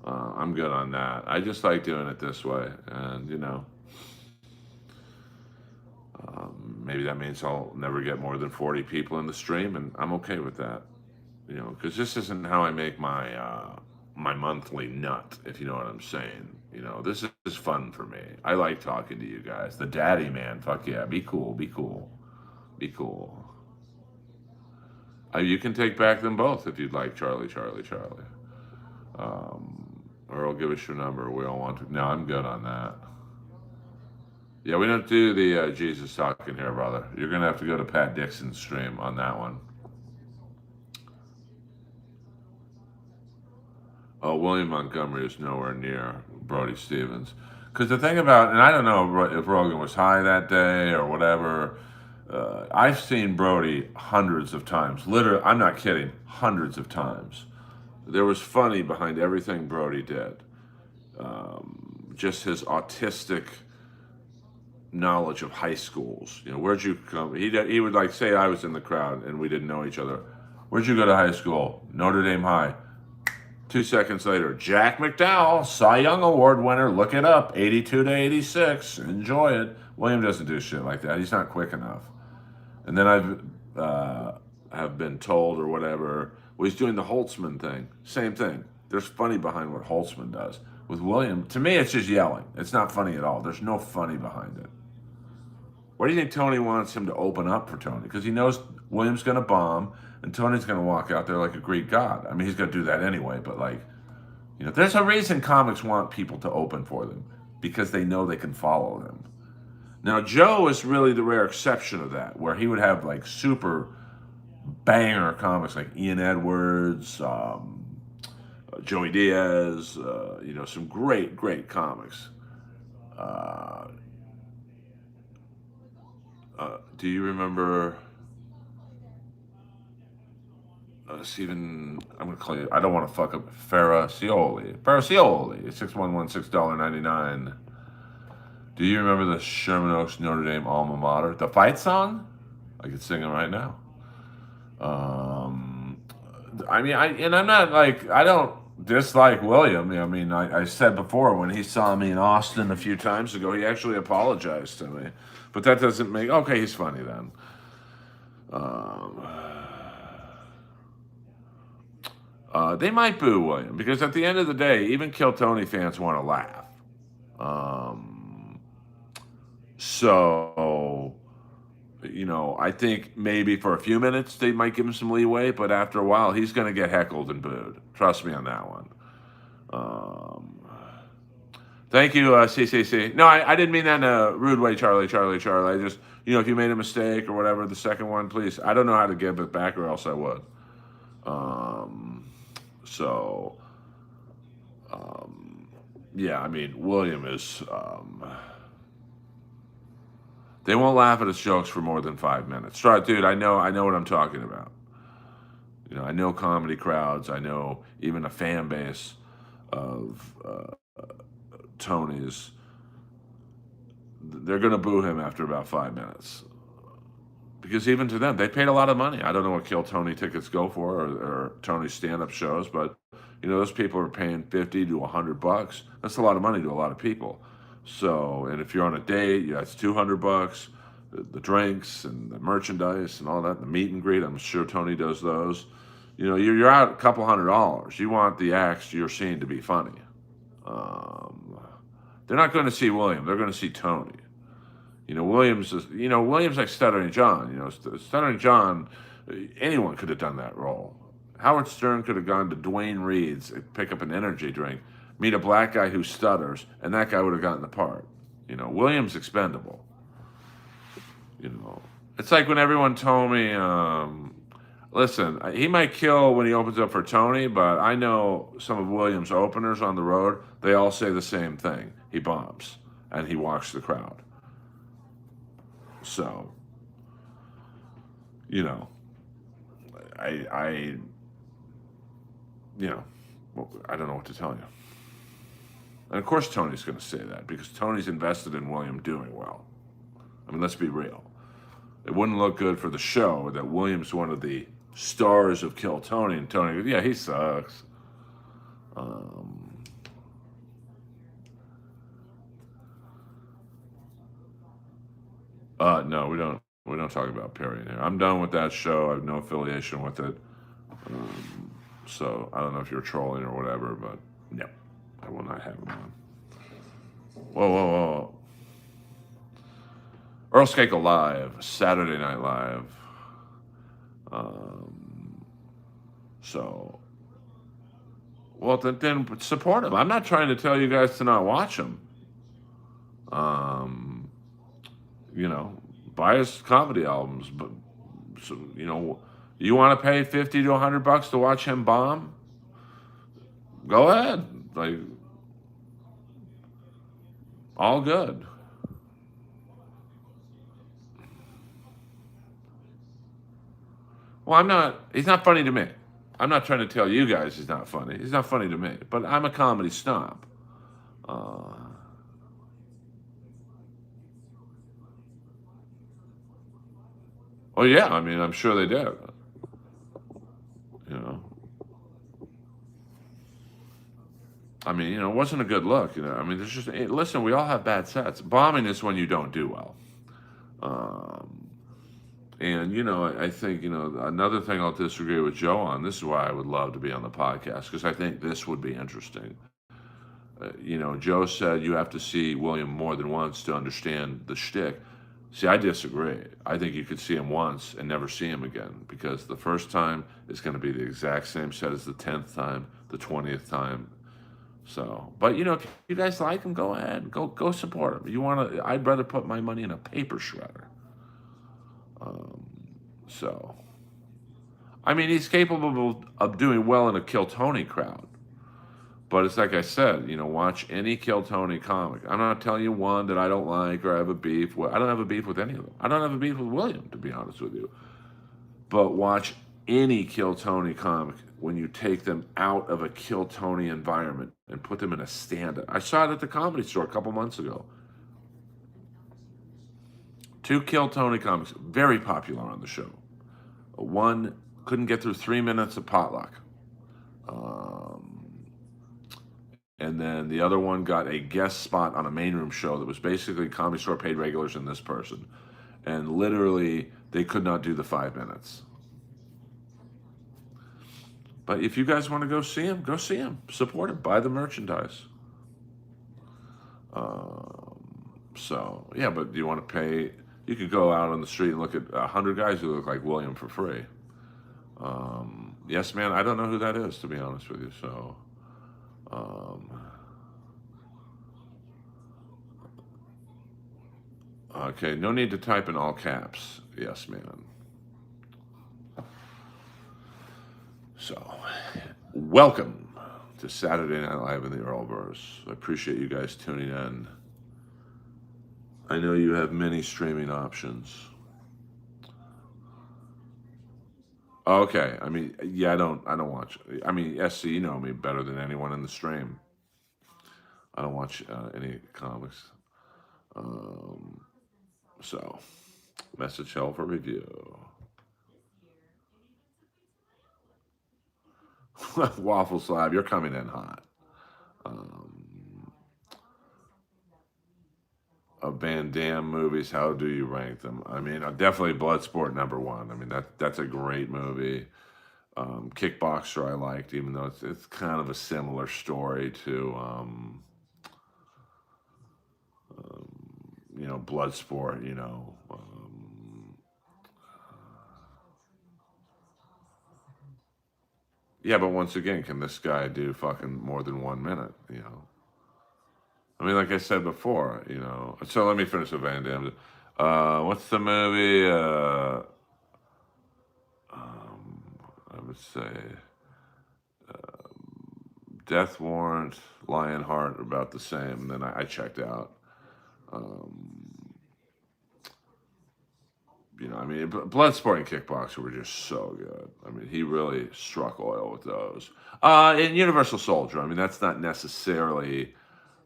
I'm good on that. I just like doing it this way, and you know. Maybe that means I'll never get more than 40 people in the stream, and I'm okay with that. Because this isn't how I make my monthly nut, if you know what I'm saying. This is fun for me. I like talking to you guys. The daddy man, fuck yeah, be cool, be cool, be cool. You can take back them both if you'd like, Charlie, Charlie, Charlie. Or I'll give us your number. We all want to. No, I'm good on that. Yeah, we don't do the Jesus talking here, brother. You're gonna have to go to Pat Dixon's stream on that one. Oh, William Montgomery is nowhere near Brody Stevens. Because the thing about, and I don't know if Rogan was high that day or whatever. I've seen Brody hundreds of times. Literally, I'm not kidding, hundreds of times. There was funny behind everything Brody did. Just his autistic knowledge of high schools. Where'd you come? He would like say I was in the crowd and we didn't know each other. Where'd you go to high school? Notre Dame High. 2 seconds later, Jack McDowell, Cy Young Award winner. Look it up, 82 to 86. Enjoy it. William doesn't do shit like that. He's not quick enough. And then have been told or whatever. Well, he's doing the Holtzman thing. Same thing. There's funny behind what Holtzman does. With William, to me, it's just yelling. It's not funny at all. There's no funny behind it. Why do you think Tony wants him to open up for Tony? Because he knows William's going to bomb, and Tony's going to walk out there like a Greek god. I mean, he's going to do that anyway, but there's a reason comics want people to open for them, because they know they can follow them. Now, Joe is really the rare exception of that, where he would have like super banger comics like Ian Edwards, Joey Diaz, some great, great comics. Do you remember Stephen? I'm gonna call you. I don't want to fuck up Faracioli. $61169.99. Do you remember the Sherman Oaks Notre Dame alma mater? The fight song? I could sing it right now. I'm not like, I don't dislike William. I mean, I said before when he saw me in Austin a few times ago, he actually apologized to me. But that doesn't make, okay, he's funny then. They might boo William because at the end of the day, even Kill Tony fans want to laugh. I think maybe for a few minutes they might give him some leeway, but after a while he's going to get heckled and booed. Trust me on that one. Thank you, CCC. No, I didn't mean that in a rude way, Charlie. I just, if you made a mistake or whatever, the second one, please. I don't know how to give it back or else I would. Yeah, I mean, William is, they won't laugh at his jokes for more than 5 minutes. Dude, I know what I'm talking about. I know comedy crowds. I know even a fan base of Tony's. They're going to boo him after about 5 minutes. Because even to them, they paid a lot of money. I don't know what Kill Tony tickets go for or Tony's stand-up shows, but those people are paying $50 to $100. That's a lot of money to a lot of people. So, and if you're on a date, that's $200. The drinks and the merchandise and all that, the meet and greet. I'm sure Tony does those. You're out a couple $100. You want the acts you're seeing to be funny. They're not going to see William. They're going to see Tony. Williams like Stuttering John. Stuttering John, anyone could have done that role. Howard Stern could have gone to Dwayne Reed's, pick up an energy drink, meet a black guy who stutters, and that guy would have gotten the part. Williams expendable. It's like when everyone told me, listen, he might kill when he opens up for Tony, but I know some of Williams' openers on the road, they all say the same thing. He bombs, and he walks the crowd. So, I don't know what to tell you. And of course Tony's going to say that because Tony's invested in William doing well. I mean, let's be real. It wouldn't look good for the show that William's one of the stars of Kill Tony, and Tony goes, yeah, he sucks. No, we don't. We don't talk about Perry in here. I'm done with that show. I have no affiliation with it. So I don't know if you're trolling or whatever, but no, I will not have him on. Whoa, whoa, whoa. Earl Skakel Live, Saturday Night Live. So, well, then support him. I'm not trying to tell you guys to not watch him. You know, buy his comedy albums, but so, you know, you want to pay $50 to $100 to watch him bomb? Go ahead, like, all good. Well, I'm not. He's not funny to me. I'm not trying to tell you guys he's not funny. He's not funny to me. But I'm a comedy snob. Uh, oh yeah, I mean, I'm sure they did. You know, I mean, you know, it wasn't a good look. You know, I mean, there's just listen. We all have bad sets. Bombing is when you don't do well. Um, and you know, I think you know another thing I'll disagree with Joe on. This is why I would love to be on the podcast because I think this would be interesting. You know, Joe said you have to see William more than once to understand the shtick. See, I disagree. I think you could see him once and never see him again because the first time is going to be the exact same set as the 10th time, the 20th time. So, but you know, if you guys like him, go ahead, go support him. You want to? I'd rather put my money in a paper shredder. Um, so, I mean, he's capable of doing well in a Kill Tony crowd. But it's like I said, you know, watch any Kill Tony comic. I'm not telling you one that I don't like or I have a beef with. I don't have a beef with any of them. I don't have a beef with William, to be honest with you. But watch any Kill Tony comic when you take them out of a Kill Tony environment and put them in a stand-up. I saw it at the Comedy Store a couple months ago. Two Kill Tony comics, very popular on the show. One couldn't get through 3 minutes of potluck. Um, And then the other one got a guest spot on a main room show that was basically Comedy Store paid regulars and this person. And literally, they could not do the 5 minutes. But if you guys want to go see him, go see him. Support him. Buy the merchandise. So, yeah, but do you want to pay? You could go out on the street and look at 100 guys who look like William for free. Yes, man, I don't know who that is, to be honest with you. So, okay, no need to type in all caps. Yes, man. So, welcome to Saturday Night Live in the Earlverse. I appreciate you guys tuning in. I know you have many streaming options. Okay, I mean, yeah, I don't watch. I mean, SC, you know me better than anyone in the stream. I don't watch any comics. Um, so, message hell for review. Waffle Slab, you're coming in hot. Um, of Van Damme movies, how do you rank them? I mean, definitely Bloodsport #1. I mean, that's a great movie. Kickboxer I liked, even though it's kind of a similar story to you know, Bloodsport. You know, yeah, but once again, can this guy do fucking more than 1 minute? You know, I mean, like I said before, you know. So let me finish with Van Damme. What's the movie? I would say Death Warrant, Lionheart, about the same. And then I checked out. You know, I mean, Bloodsport and Kickboxer were just so good. I mean, he really struck oil with those. And Universal Soldier, I mean, that's not necessarily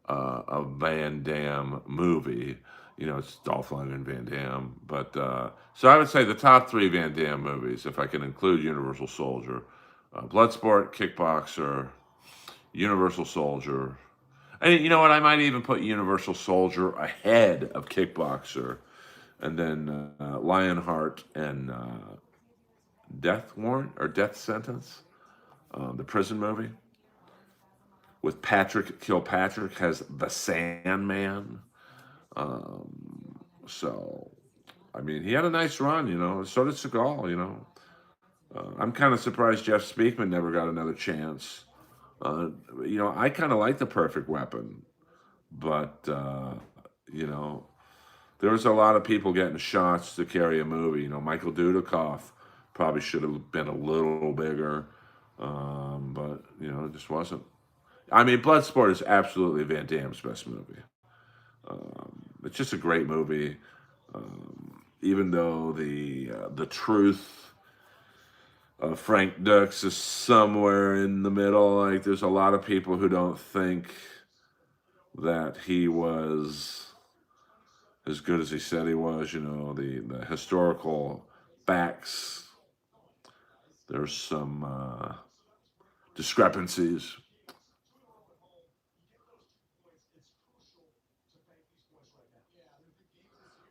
a Van Damme movie. You know, it's Dolph Lundgren and Van Damme. But so I would say the top three Van Damme movies, if I can include Universal Soldier, Bloodsport, Kickboxer, Universal Soldier. And you know what? I might even put Universal Soldier ahead of Kickboxer And then Lionheart and Death Warrant or Death Sentence, the prison movie with Patrick Kilpatrick has the Sandman. So, I mean, he had a nice run, you know. So did Seagal, you know. I'm kind of surprised Jeff Speakman never got another chance. Uh, you know, I kind of like The Perfect Weapon, but you know, there was a lot of people getting shots to carry a movie. You know, Michael Dudikoff probably should have been a little bigger, but you know, it just wasn't. I mean, Bloodsport is absolutely Van Damme's best movie. It's just a great movie, even though the truth of Frank Dux is somewhere in the middle. Like, there's a lot of people who don't think that he was as good as he said he was. You know, the historical facts. There's some discrepancies.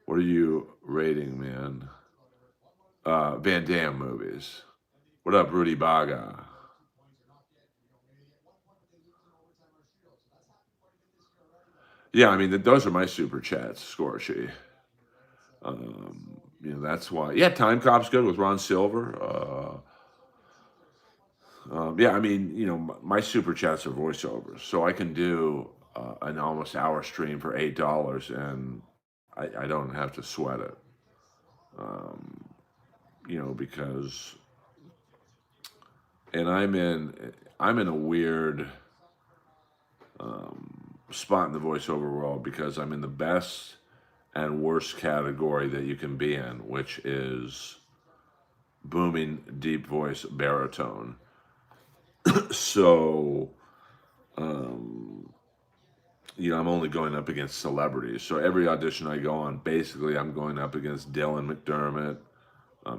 What are you rating, man? Van Damme movies. What up, Rudy Baga? Yeah, I mean, those are my super chats, Scorchy. You know, that's why. Yeah, Time Cop's good with Ron Silver. Yeah, I mean, you know, my super chats are voiceovers, so I can do an almost hour stream for $8, and I don't have to sweat it. Um, you know, because and I'm in a weird spot in the voiceover world because I'm in the best and worst category that you can be in, which is booming deep voice baritone. So, you know, I'm only going up against celebrities. So every audition I go on, basically, I'm going up against Dylan McDermott,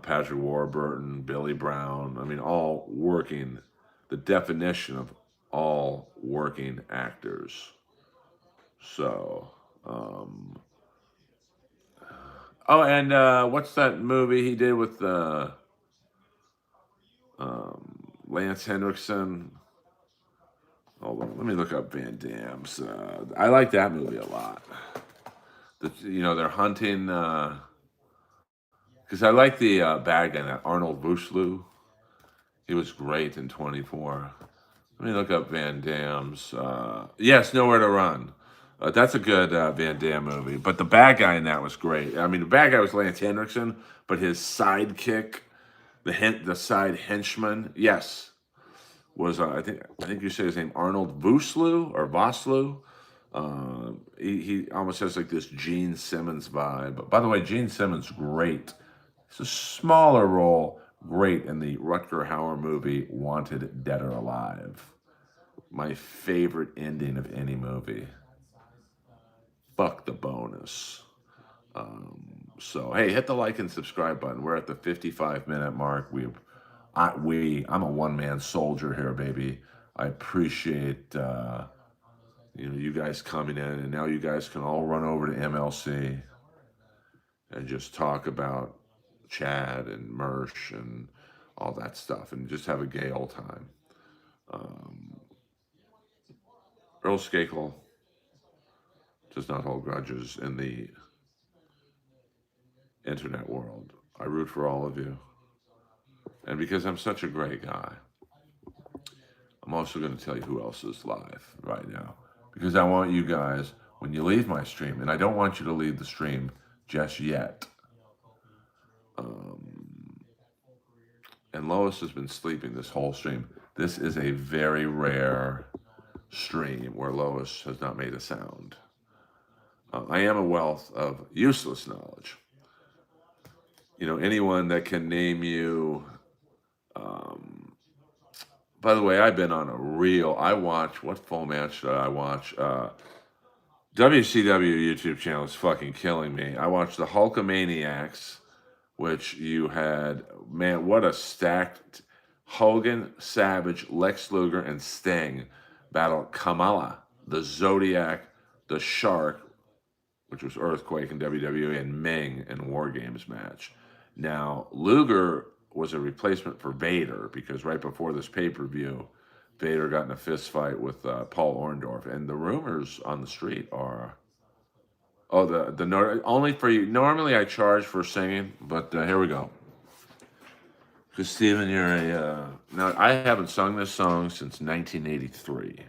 Patrick Warburton, Billy Brown. I mean, all working, the definition of all working actors. So, oh, and what's that movie he did with Lance Henriksen? Hold on, let me look up Van Damme's. I like that movie a lot. You know, they're hunting. Because I like the bad guy, that Arnold Vosloo. He was great in 24. Let me look up Van Damme's. Yes, Nowhere to Run. That's a good Van Damme movie. But the bad guy in that was great. I mean, the bad guy was Lance Henriksen, but his sidekick, the side henchman, yes, was I think you say his name Arnold Vosloo or Vosloo. He almost has like this Gene Simmons vibe. But by the way, Gene Simmons great. It's a smaller role, great in the Rutger Hauer movie Wanted Dead or Alive. My favorite ending of any movie. Fuck the bonus. So hey, hit the like and subscribe button. We're at the 55-minute mark. I'm a one-man soldier here, baby. I appreciate you know, you guys coming in, and now you guys can all run over to MLC and just talk about Chad and Mersh and all that stuff, and just have a gay old time. Um, Earl Skakel does not hold grudges in the internet world. I root for all of you, and because I'm such a great guy, I'm also going to tell you who else is live right now, because I want you guys, when you leave my stream, and I don't want you to leave the stream just yet. And Lois has been sleeping this whole stream. This is a very rare stream where Lois has not made a sound. I am a wealth of useless knowledge. You know, anyone that can name you. By the way, I've been on a real. I watch, what full match did I watch? WCW YouTube channel is fucking killing me. I watched the Hulkamaniacs, which you had, man, what a stacked Hogan, Savage, Lex Luger, and Sting battle Kamala, the Zodiac, the Shark, which was Earthquake in WWE, and Ming in War Games match. Now, Luger was a replacement for Vader because right before this pay per view, Vader got in a fist fight with Paul Orndorff, and the rumors on the street are, oh, only for you. Normally, I charge for singing, but here we go. Because Steven, you're now I haven't sung this song since 1983.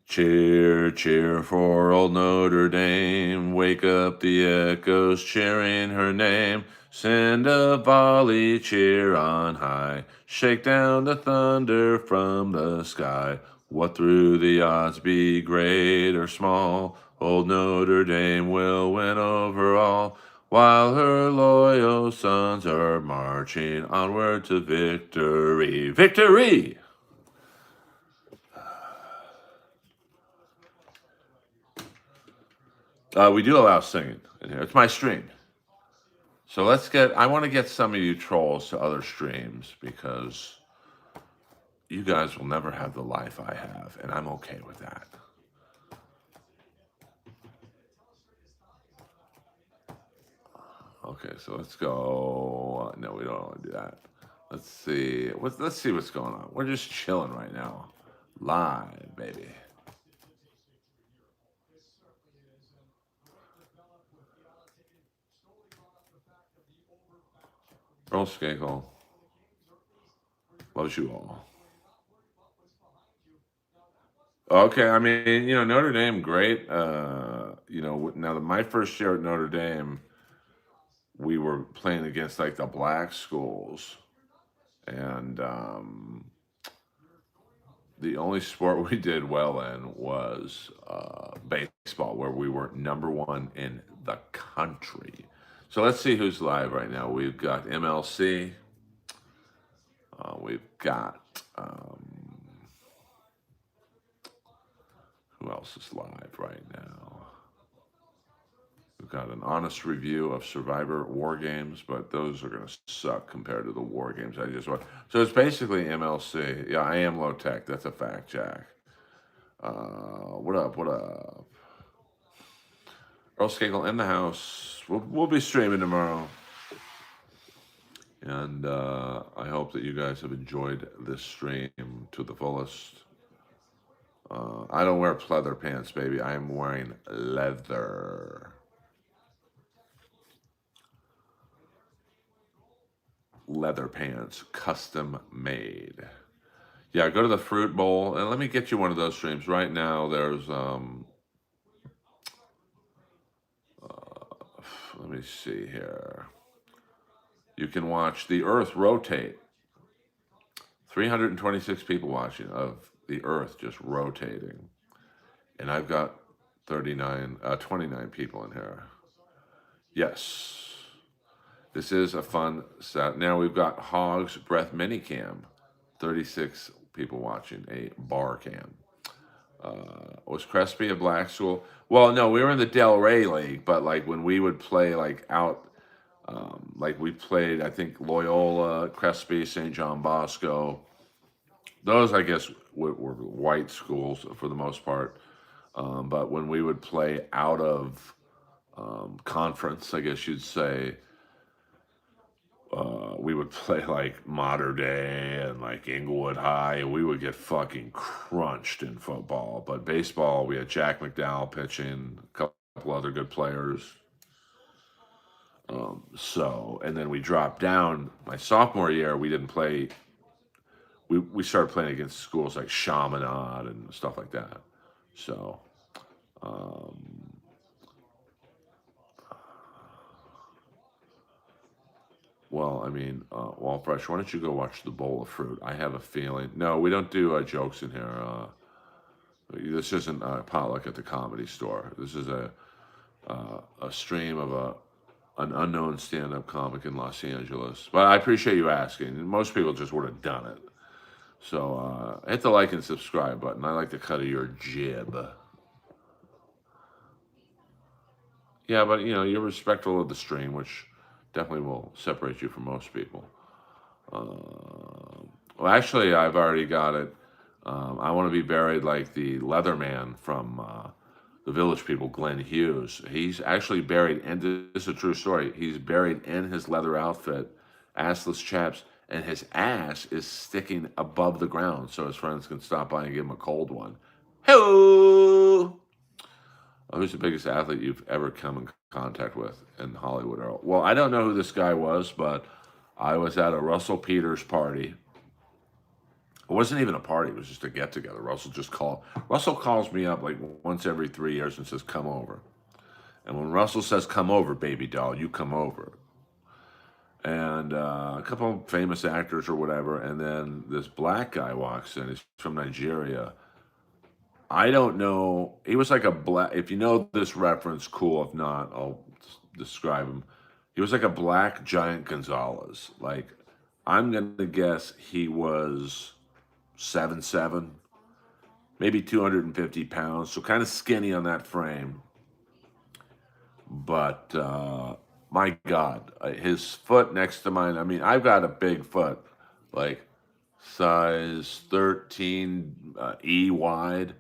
Cheer, cheer for old Notre Dame. Wake up the echoes cheering her name. Send a volley cheer on high. Shake down the thunder from the sky. What through the odds be great or small? Old Notre Dame will win over all. While her loyal sons are marching onward to victory. Victory! We do allow singing in here. It's my stream. So I want to get some of you trolls to other streams because you guys will never have the life I have, and I'm okay with that. Okay, so let's go. No, we don't want to do that. Let's see. Let's see what's going on. We're just chilling right now. Live, baby. Earl Skakel loves you all. Okay, I mean, Notre Dame, great. Now my first year at Notre Dame, we were playing against like the black schools, and the only sport we did well in was baseball, where we were number one in the country. So let's see who's live right now. We've got MLC. We've got who else is live right now? We've got an honest review of Survivor War Games, but those are going to suck compared to the War Games I just watched. So it's basically MLC. Yeah, I am low tech. That's a fact, Jack. What up? What up? Earl Skakel in the house. We'll be streaming tomorrow. And I hope that you guys have enjoyed this stream to the fullest. I don't wear pleather pants, baby. I am wearing leather. Leather pants, custom made. Yeah, go to the Fruit Bowl and let me get you one of those streams right now. There's let me see here. You can watch the Earth rotate. 326 people watching of the Earth just rotating, and I've got 29 people in here. Yes. This is a fun set. Now we've got Hog's Breath Minicam. 36 people watching a bar cam. Was Crespi a black school? Well, no, we were in the Del Rey League, but like when we would play like out, like we played, I think Loyola, Crespi, St. John Bosco. Those, I guess, were white schools for the most part. But when we would play out of conference, I guess you'd say, we would play like Mater Dei and like Inglewood High, and we would get fucking crunched in football. But baseball, we had Jack McDowell pitching, a couple other good players. And then we dropped down. My sophomore year, we didn't play. We started playing against schools like Chaminade and stuff like that. So. Well, I mean, Wallfresh, why don't you go watch the Bowl of Fruit? I have a feeling. No, we don't do jokes in here. This isn't a potluck at the Comedy Store. This is a stream of an unknown stand-up comic in Los Angeles. But I appreciate you asking. Most people just would have done it. So hit the like and subscribe button. I like the cut of your jib. Yeah, but you're respectful of the stream, which definitely will separate you from most people. Well, actually, I've already got it. I want to be buried like the Leatherman from the Village People, Glenn Hughes. He's actually buried, and this is a true story. He's buried in his leather outfit, assless chaps, and his ass is sticking above the ground so his friends can stop by and give him a cold one. Hello. Who's the biggest athlete you've ever come in contact with in Hollywood, Earl? Well, I don't know who this guy was, but I was at a Russell Peters party. It wasn't even a party; it was just a get together. Russell calls me up like once every 3 years and says, "Come over." And when Russell says, "Come over, baby doll," you come over. And a couple of famous actors or whatever, and then this black guy walks in. He's from Nigeria. I don't know. He was like a black. If you know this reference, cool. If not, I'll describe him. He was like a black giant Gonzalez. Like I'm gonna guess he was 7'7", maybe 250 pounds. So kind of skinny on that frame. But my God, his foot next to mine. I mean, I've got a big foot, like size 13 E wide.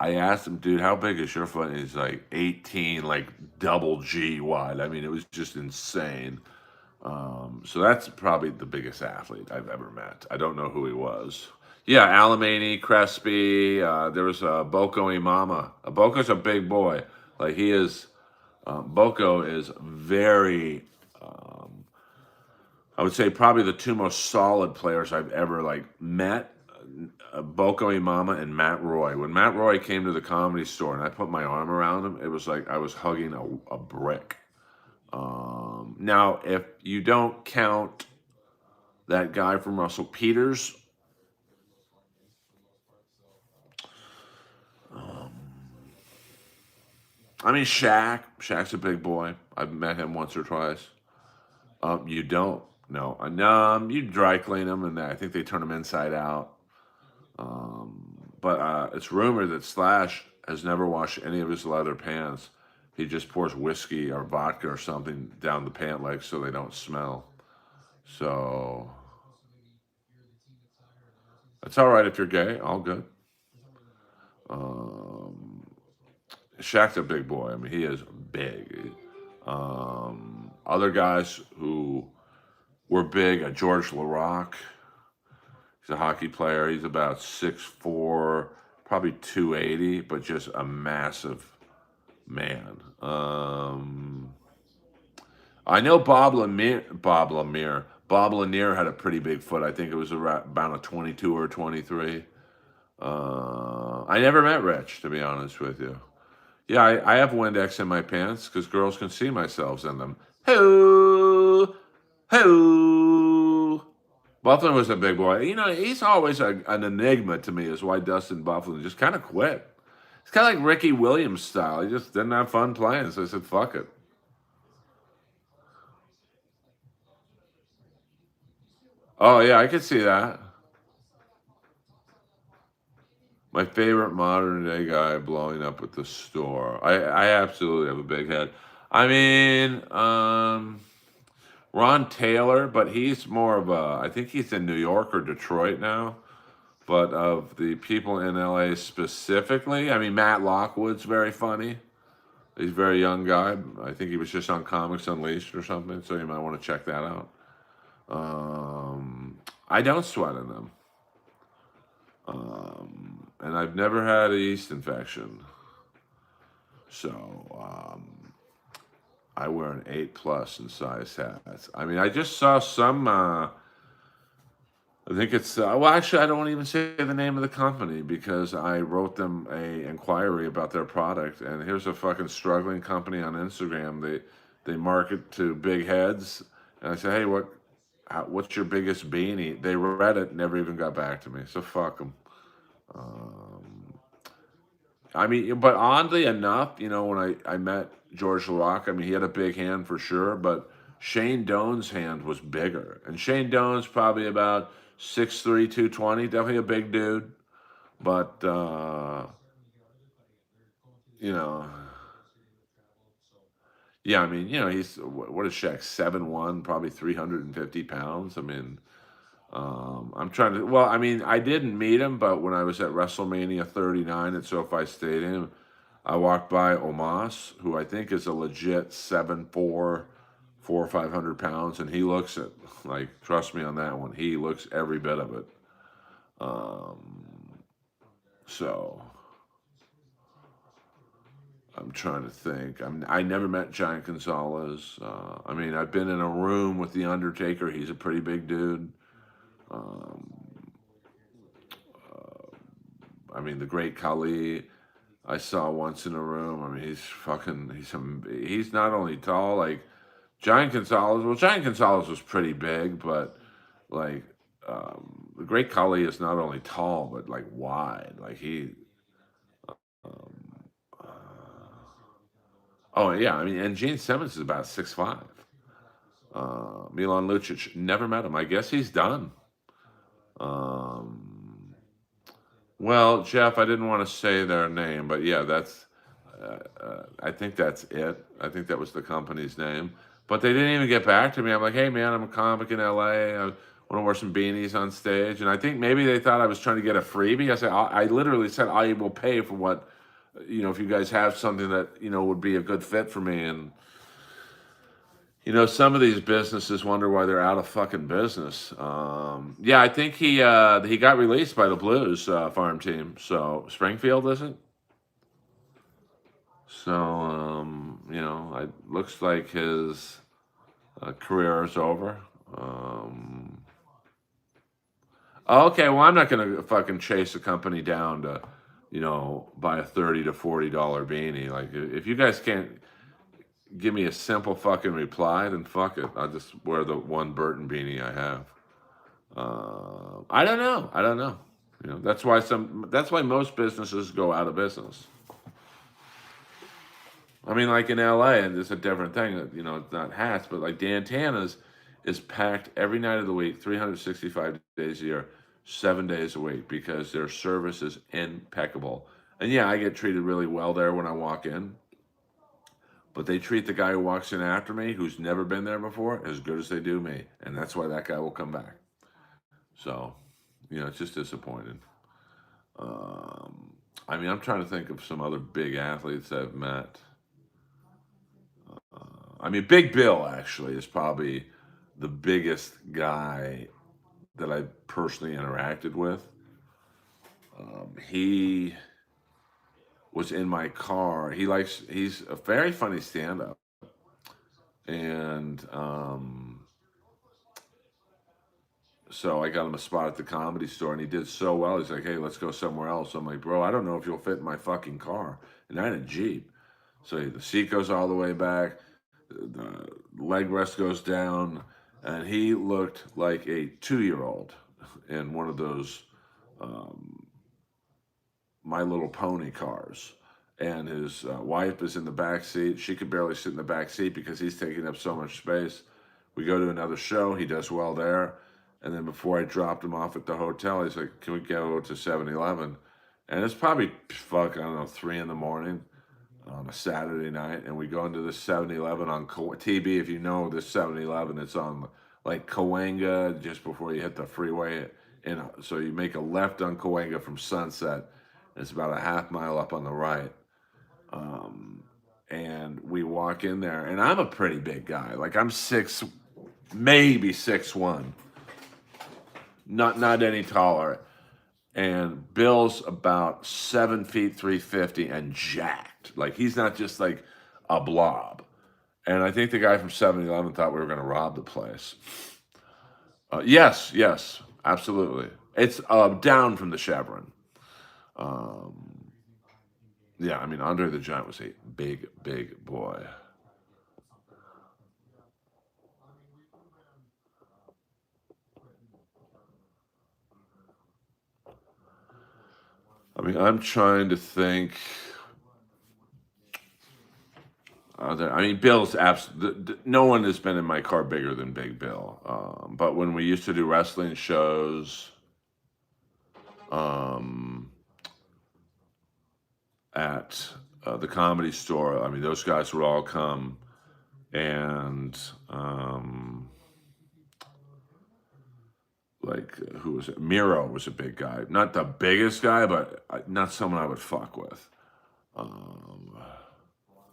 I asked him, dude, how big is your foot? And he's like 18, like double G wide. I mean, it was just insane. So that's probably the biggest athlete I've ever met. I don't know who he was. Yeah, Alamany, Crespi. There was Boko Imama. Boko's a big boy. Like he is. Boko is very. I would say probably the two most solid players I've ever like met. Boko Imama and Matt Roy. When Matt Roy came to the Comedy Store and I put my arm around him, it was like I was hugging a brick. Now, if you don't count that guy from Russell Peters, I mean Shaq. Shaq's a big boy. I've met him once or twice. You don't. No, you dry clean them, and I think they turn them inside out. But it's rumored that Slash has never washed any of his leather pants. He just pours whiskey or vodka or something down the pant legs so they don't smell. So that's all right if you're gay. All good. Um, Shaq's a big boy. I mean, he is big. Other guys who were big, George LaRock. He's a hockey player. He's about 6'4", probably 280, but just a massive man. I know Bob Lanier had a pretty big foot. I think it was about a 22 or 23. I never met Rich, to be honest with you. Yeah, I have Windex in my pants because girls can see myself in them. Hoo, hoo. Bufflin was a big boy. You know, he's always an enigma to me as why Dustin Bufflin just kind of quit. It's kind of like Ricky Williams style. He just didn't have fun playing, so I said, fuck it. Oh, yeah, I could see that. My favorite modern day guy blowing up at the store. I absolutely have a big head. I mean, Ron Taylor, but he's more of a, I think he's in New York or Detroit now. But of the people in LA specifically, I mean, Matt Lockwood's very funny. He's a very young guy. I think he was just on Comics Unleashed or something, so you might want to check that out. I don't sweat in them. And I've never had a yeast infection. So, I wear an 8+ in size hats. I mean, I just saw some, I think it's well. Actually, I don't want to even say the name of the company because I wrote them a inquiry about their product, and here's a fucking struggling company on Instagram. They market to big heads, and I say, hey, what's your biggest beanie? They read it, never even got back to me. So fuck them. I mean, but oddly enough, you know, when I met George LaRock, I mean, he had a big hand for sure, but Shane Doan's hand was bigger. And Shane Doan's probably about 6'3", 220, definitely a big dude. But, you know, yeah, I mean, you know, what is Shaq, 7'1", probably 350 pounds. I mean, I'm trying to, well, I mean, I didn't meet him, but when I was at WrestleMania 39 at SoFi Stadium, I walked by Omas, who I think is a legit 7'4", 400 or 500 pounds, and he looks it. Like, trust me on that one. He looks every bit of it. Um, so I'm trying to think. I never met Giant Gonzalez. I mean, I've been in a room with the Undertaker. He's a pretty big dude. Um, I mean, the Great Khali, I saw once in a room. I mean, he's not only tall, like Giant Gonzalez. Well, Giant Gonzalez was pretty big, but like the Great Khali is not only tall but like wide. Like he, um, uh, oh yeah, I mean, and Gene Simmons is about 6'5". Milan Lucic, never met him. I guess he's done. Um, well, Jeff, I didn't want to say their name, but yeah, that's. I think that's it. I think that was the company's name. But they didn't even get back to me. I'm like, hey man, I'm a comic in LA. I want to wear some beanies on stage, and I think maybe they thought I was trying to get a freebie. I said, I literally said I will pay for what, if you guys have something that would be a good fit for me. And some of these businesses wonder why they're out of fucking business. Yeah, I think he got released by the Blues farm team. So Springfield, is it? So it looks like his career is over. Okay, well, I'm not gonna fucking chase a company down to, buy a $30 to $40 beanie. Like, if you guys can't give me a simple fucking reply, then fuck it. I'll just wear the one Burton beanie I have. I don't know. I don't know. That's why most businesses go out of business. I mean, like in LA, and it's a different thing. It's not hats, but like Dan Tana's is packed every night of the week, 365 days a year, 7 days a week, because their service is impeccable. And yeah, I get treated really well there when I walk in, but they treat the guy who walks in after me, who's never been there before, as good as they do me, and that's why that guy will come back. So, it's just disappointing. Um, I mean, I'm trying to think of some other big athletes I've met. I mean, Big Bill actually is probably the biggest guy that I personally interacted with. He was in my car. He's a very funny stand up. And so I got him a spot at the Comedy Store, and he did so well. He's like, hey, let's go somewhere else. I'm like, bro, I don't know if you'll fit in my fucking car. And I had a Jeep. So the seat goes all the way back, the leg rest goes down, and he looked like a 2-year-old in one of those um, My Little Pony cars. And his wife is in the back seat. She could barely sit in the back seat because he's taking up so much space. We go to another show. He does well there. And then before I dropped him off at the hotel, he's like, can we go to 7-Eleven? And it's probably, fuck, I don't know, 3 in the morning on a Saturday night, and we go into the 7-Eleven on TB. If you know this 7-Eleven, it's on like Cahuenga just before you hit the freeway. And so you make a left on Cahuenga from Sunset. It's about a half mile up on the right. And we walk in there, and I'm a pretty big guy. Like I'm maybe 6'1", not any taller. And Bill's about 7 feet 350 and jacked. Like he's not just like a blob. And I think the guy from 7-Eleven thought we were going to rob the place. Yes, absolutely. It's down from the Chevron. Um, yeah, I mean, Andre the Giant was a big, big boy. I mean, I'm trying to think. I mean, Bill's no one has been in my car bigger than Big Bill. But when we used to do wrestling shows, um, at the Comedy Store, I mean, those guys would all come, and like who was it? Miro was a big guy, not the biggest guy, but not someone I would fuck with. Um,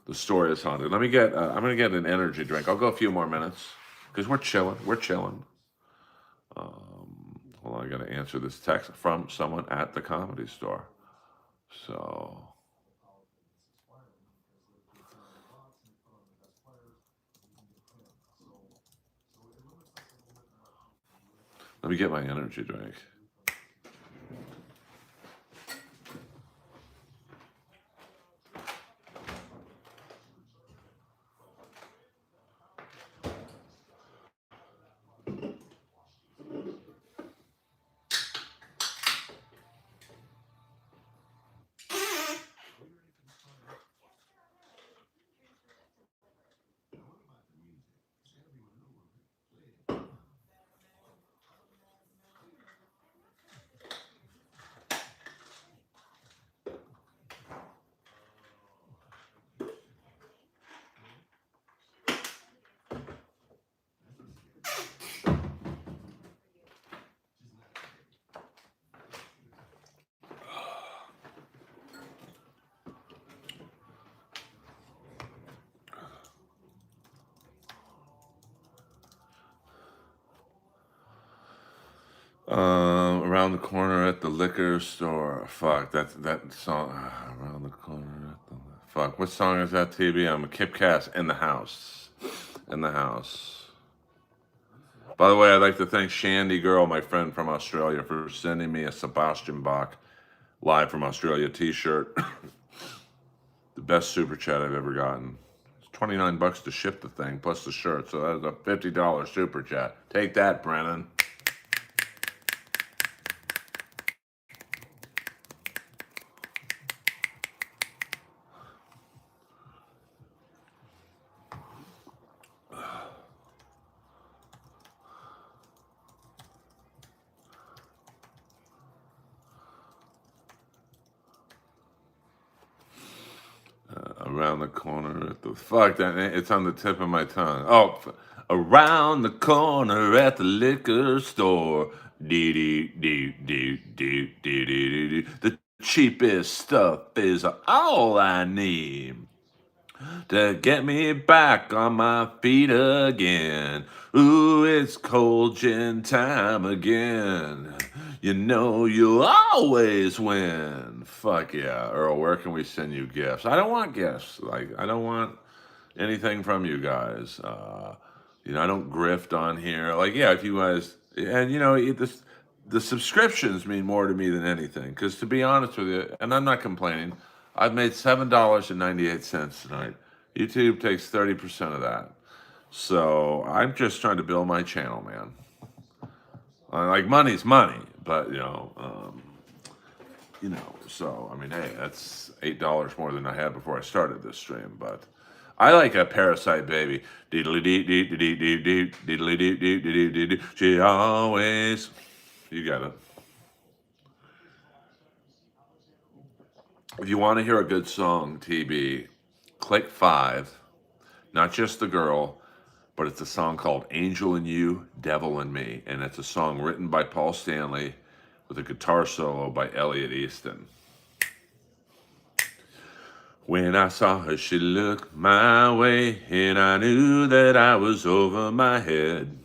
the store is haunted. Let me get. I'm gonna get an energy drink. I'll go a few more minutes because we're chilling. We're chilling. Hold on, I gotta answer this text from someone at the Comedy Store. So let me get my energy drink. Around the corner at the liquor store. Fuck, that song. Around the corner at the. Fuck, what song is that, TB? I'm a Kip Cass in the house. In the house. By the way, I'd like to thank Shandy Girl, my friend from Australia, for sending me a Sebastian Bach live from Australia T-shirt. The best super chat I've ever gotten. It's 29 bucks to ship the thing plus the shirt, so that's a $50 super chat. Take that, Brennan. Around the corner at the fuck that it's on the tip of my tongue. Oh, around the corner at the liquor store. Dee dee dee dee dee dee dee dee. The cheapest stuff is all I need to get me back on my feet again. Ooh, it's cold gin time again. You know you'll always win. Fuck yeah, Earl. Where can we send you gifts? I don't want gifts. Like I don't want anything from you guys. I don't grift on here. Like yeah, if you guys and the subscriptions mean more to me than anything. Because to be honest with you, and I'm not complaining, I've made $7.98 tonight. YouTube takes 30% of that. So I'm just trying to build my channel, man. Like money's money, but So I mean, hey, that's $8 more than I had before I started this stream. But I like a Parasite Baby. Deedly dee dee dee dee dee deedly dee dee dee dee dee. She always. You got it. If you want to hear a good song, TB, click 5. Not just the girl, but it's a song called Angel in You, Devil in Me. And it's a song written by Paul Stanley with a guitar solo by Elliot Easton. When I saw her, she looked my way, and I knew that I was over my head.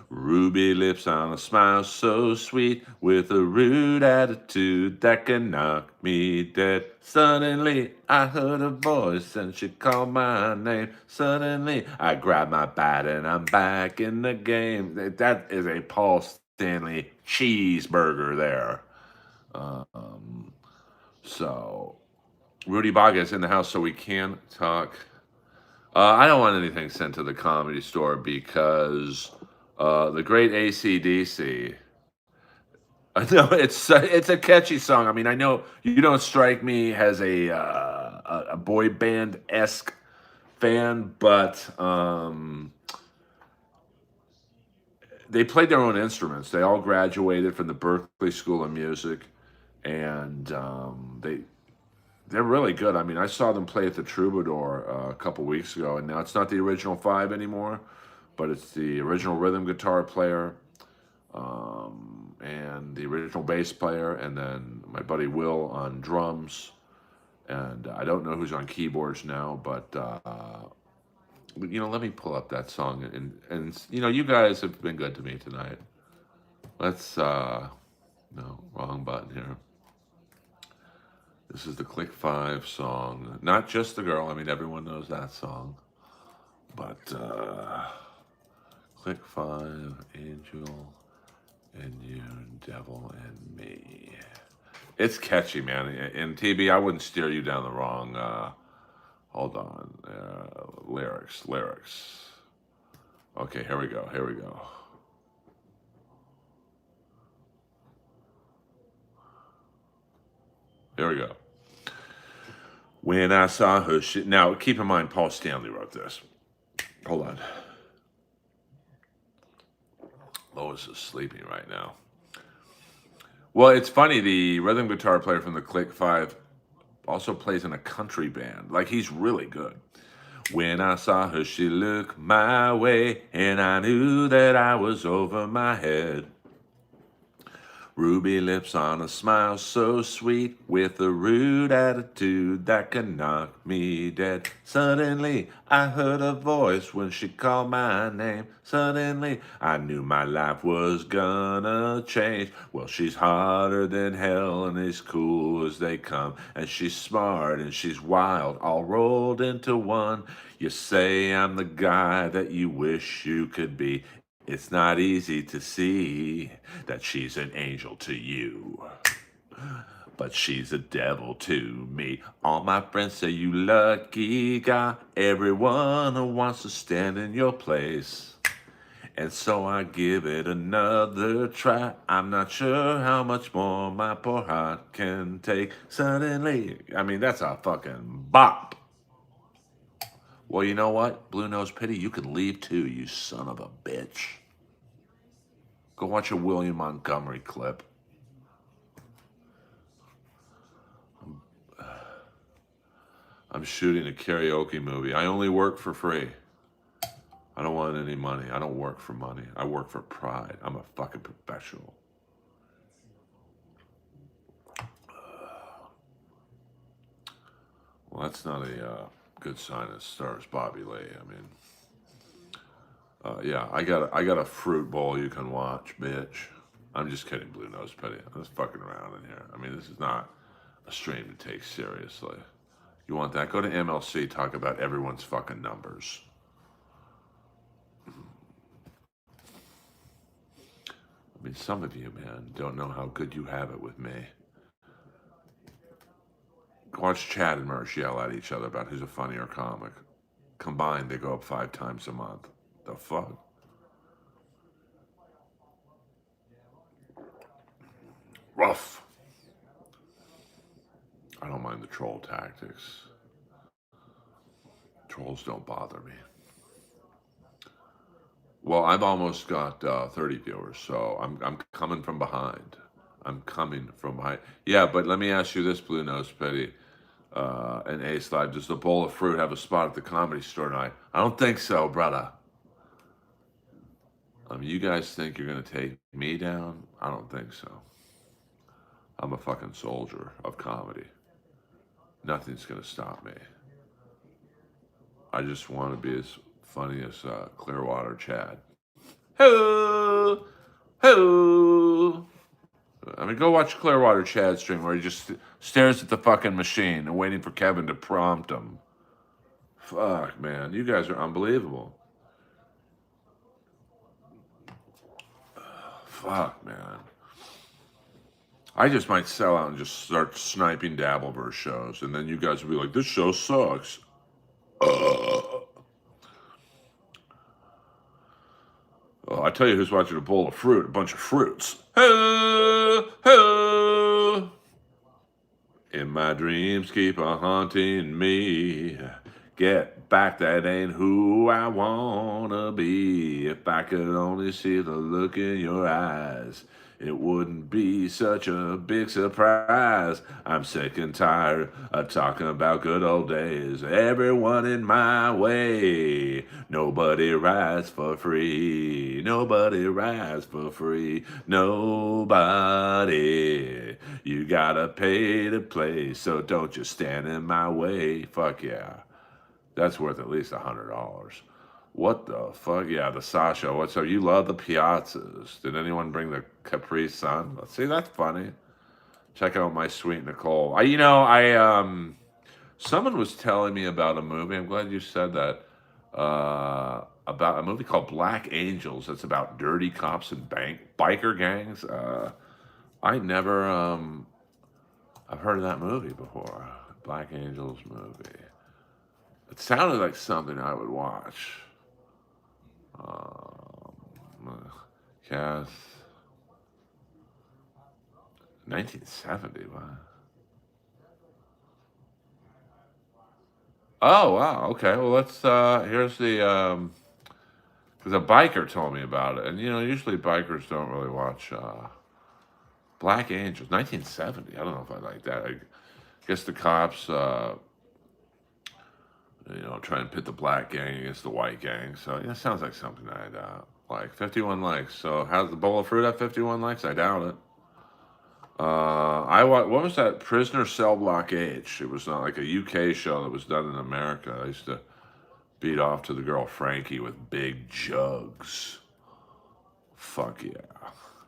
Ruby lips on a smile so sweet, with a rude attitude that can knock me dead. Suddenly, I heard a voice and she called my name. Suddenly, I grabbed my bat and I'm back in the game. That is a Paul Stanley cheeseburger there. So, Rudy Baga is in the house, so we can talk. I don't want anything sent to the Comedy Store because the great AC/DC. No, it's a catchy song. I mean, I know you don't strike me as a boy band esque fan, but they played their own instruments. They all graduated from the Berklee School of Music, and they're really good. I mean, I saw them play at the Troubadour a couple weeks ago, and now it's not the original 5 anymore, but it's the original rhythm guitar player, and the original bass player, and then my buddy Will on drums, And I don't know who's on keyboards now, but let me pull up that song, and you guys have been good to me tonight. Let's no, wrong button here. This is the Click 5 song. Not just the girl. I mean, everyone knows that song. But Click 5, Angel, and You, Devil, and Me. It's catchy, man. And TB, I wouldn't steer you down the wrong. Hold on. Lyrics. Okay, here we go. Here we go. When I saw her, now keep in mind, Paul Stanley wrote this. Hold on. Lois is sleeping right now. Well, it's funny. The rhythm guitar player from the Click 5 also plays in a country band. Like, he's really good. When I saw her, she looked my way, and I knew that I was over my head. Ruby lips on a smile so sweet, with a rude attitude that could knock me dead. Suddenly, I heard a voice when she called my name. Suddenly, I knew my life was gonna change. Well, she's hotter than hell and as cool as they come. And she's smart and she's wild, all rolled into one. You say I'm the guy that you wish you could be. It's not easy to see that she's an angel to you, but she's a devil to me. All my friends say you lucky guy, everyone who wants to stand in your place. And so I give it another try. I'm not sure how much more my poor heart can take. Suddenly, I mean, that's a fucking bop. Well, you know what? Blue Nose Pity, you can leave too, you son of a bitch. Go watch a William Montgomery clip. I'm shooting a karaoke movie. I only work for free. I don't want any money. I don't work for money. I work for pride. I'm a fucking professional. Well, that's not a good sign as stars Bobby Lee. I mean, yeah, I got a fruit bowl you can watch, bitch. I'm just kidding, Blue Nose Petty. I'm just fucking around in here. I mean, this is not a stream to take seriously. You want that? Go to MLC, talk about everyone's fucking numbers. I mean, some of you, man, don't know how good you have it with me. Watch Chad and Mersh yell at each other about who's a funnier comic. Combined, they go up 5 times a month. The fuck? Rough. I don't mind the troll tactics. Trolls don't bother me. Well, I've almost got 30 viewers, so I'm coming from behind. I'm coming from behind. Yeah, but let me ask you this, Blue Nose Petty and Ace Live. Does the bowl of fruit have a spot at the Comedy Store tonight? I don't think so, brother. You guys think you're going to take me down? I don't think so. I'm a fucking soldier of comedy. Nothing's going to stop me. I just want to be as funny as Clearwater Chad. Ho! Ho! I mean, go watch Clearwater Chad stream where he just stares at the fucking machine and waiting for Kevin to prompt him. Fuck, man. You guys are unbelievable. Fuck, man. I just might sell out and just start sniping Dabbleverse shows, and then you guys will be like, this show sucks. Oh, I tell you who's watching a bowl of fruit, a bunch of fruits. Ho, ho. In my dreams keep a haunting me. Get back, that ain't who I wanna be. If I could only see the look in your eyes, it wouldn't be such a big surprise. I'm sick and tired of talking about good old days. Everyone in my way. Nobody rides for free. Nobody rides for free. Nobody. You gotta pay to play, so don't just stand in my way. Fuck yeah. That's worth at least $100. What the fuck? Yeah, the Sasha. What's up? You love the Piazzas. Did anyone bring the Capri Sun? Let's see, that's funny. Check out my sweet Nicole. Someone was telling me about a movie. I'm glad you said that. About a movie called Black Angels. It's about dirty cops and biker gangs. I never I've heard of that movie before. Black Angels movie. It sounded like something I would watch. Cast 1970. Wow. Oh wow. Okay. Well, let's. Here's the. Because a biker told me about it, and usually bikers don't really watch Black Angels. 1970. I don't know if I like that. I guess the cops. Try and pit the black gang against the white gang. So it sounds like something I'd like. 51 likes. So how's the bowl of fruit at 51 likes? I doubt it. What was that? Prisoner Cell Block H. It was not like a UK show that was done in America. I used to beat off to the girl Frankie with big jugs. Fuck yeah.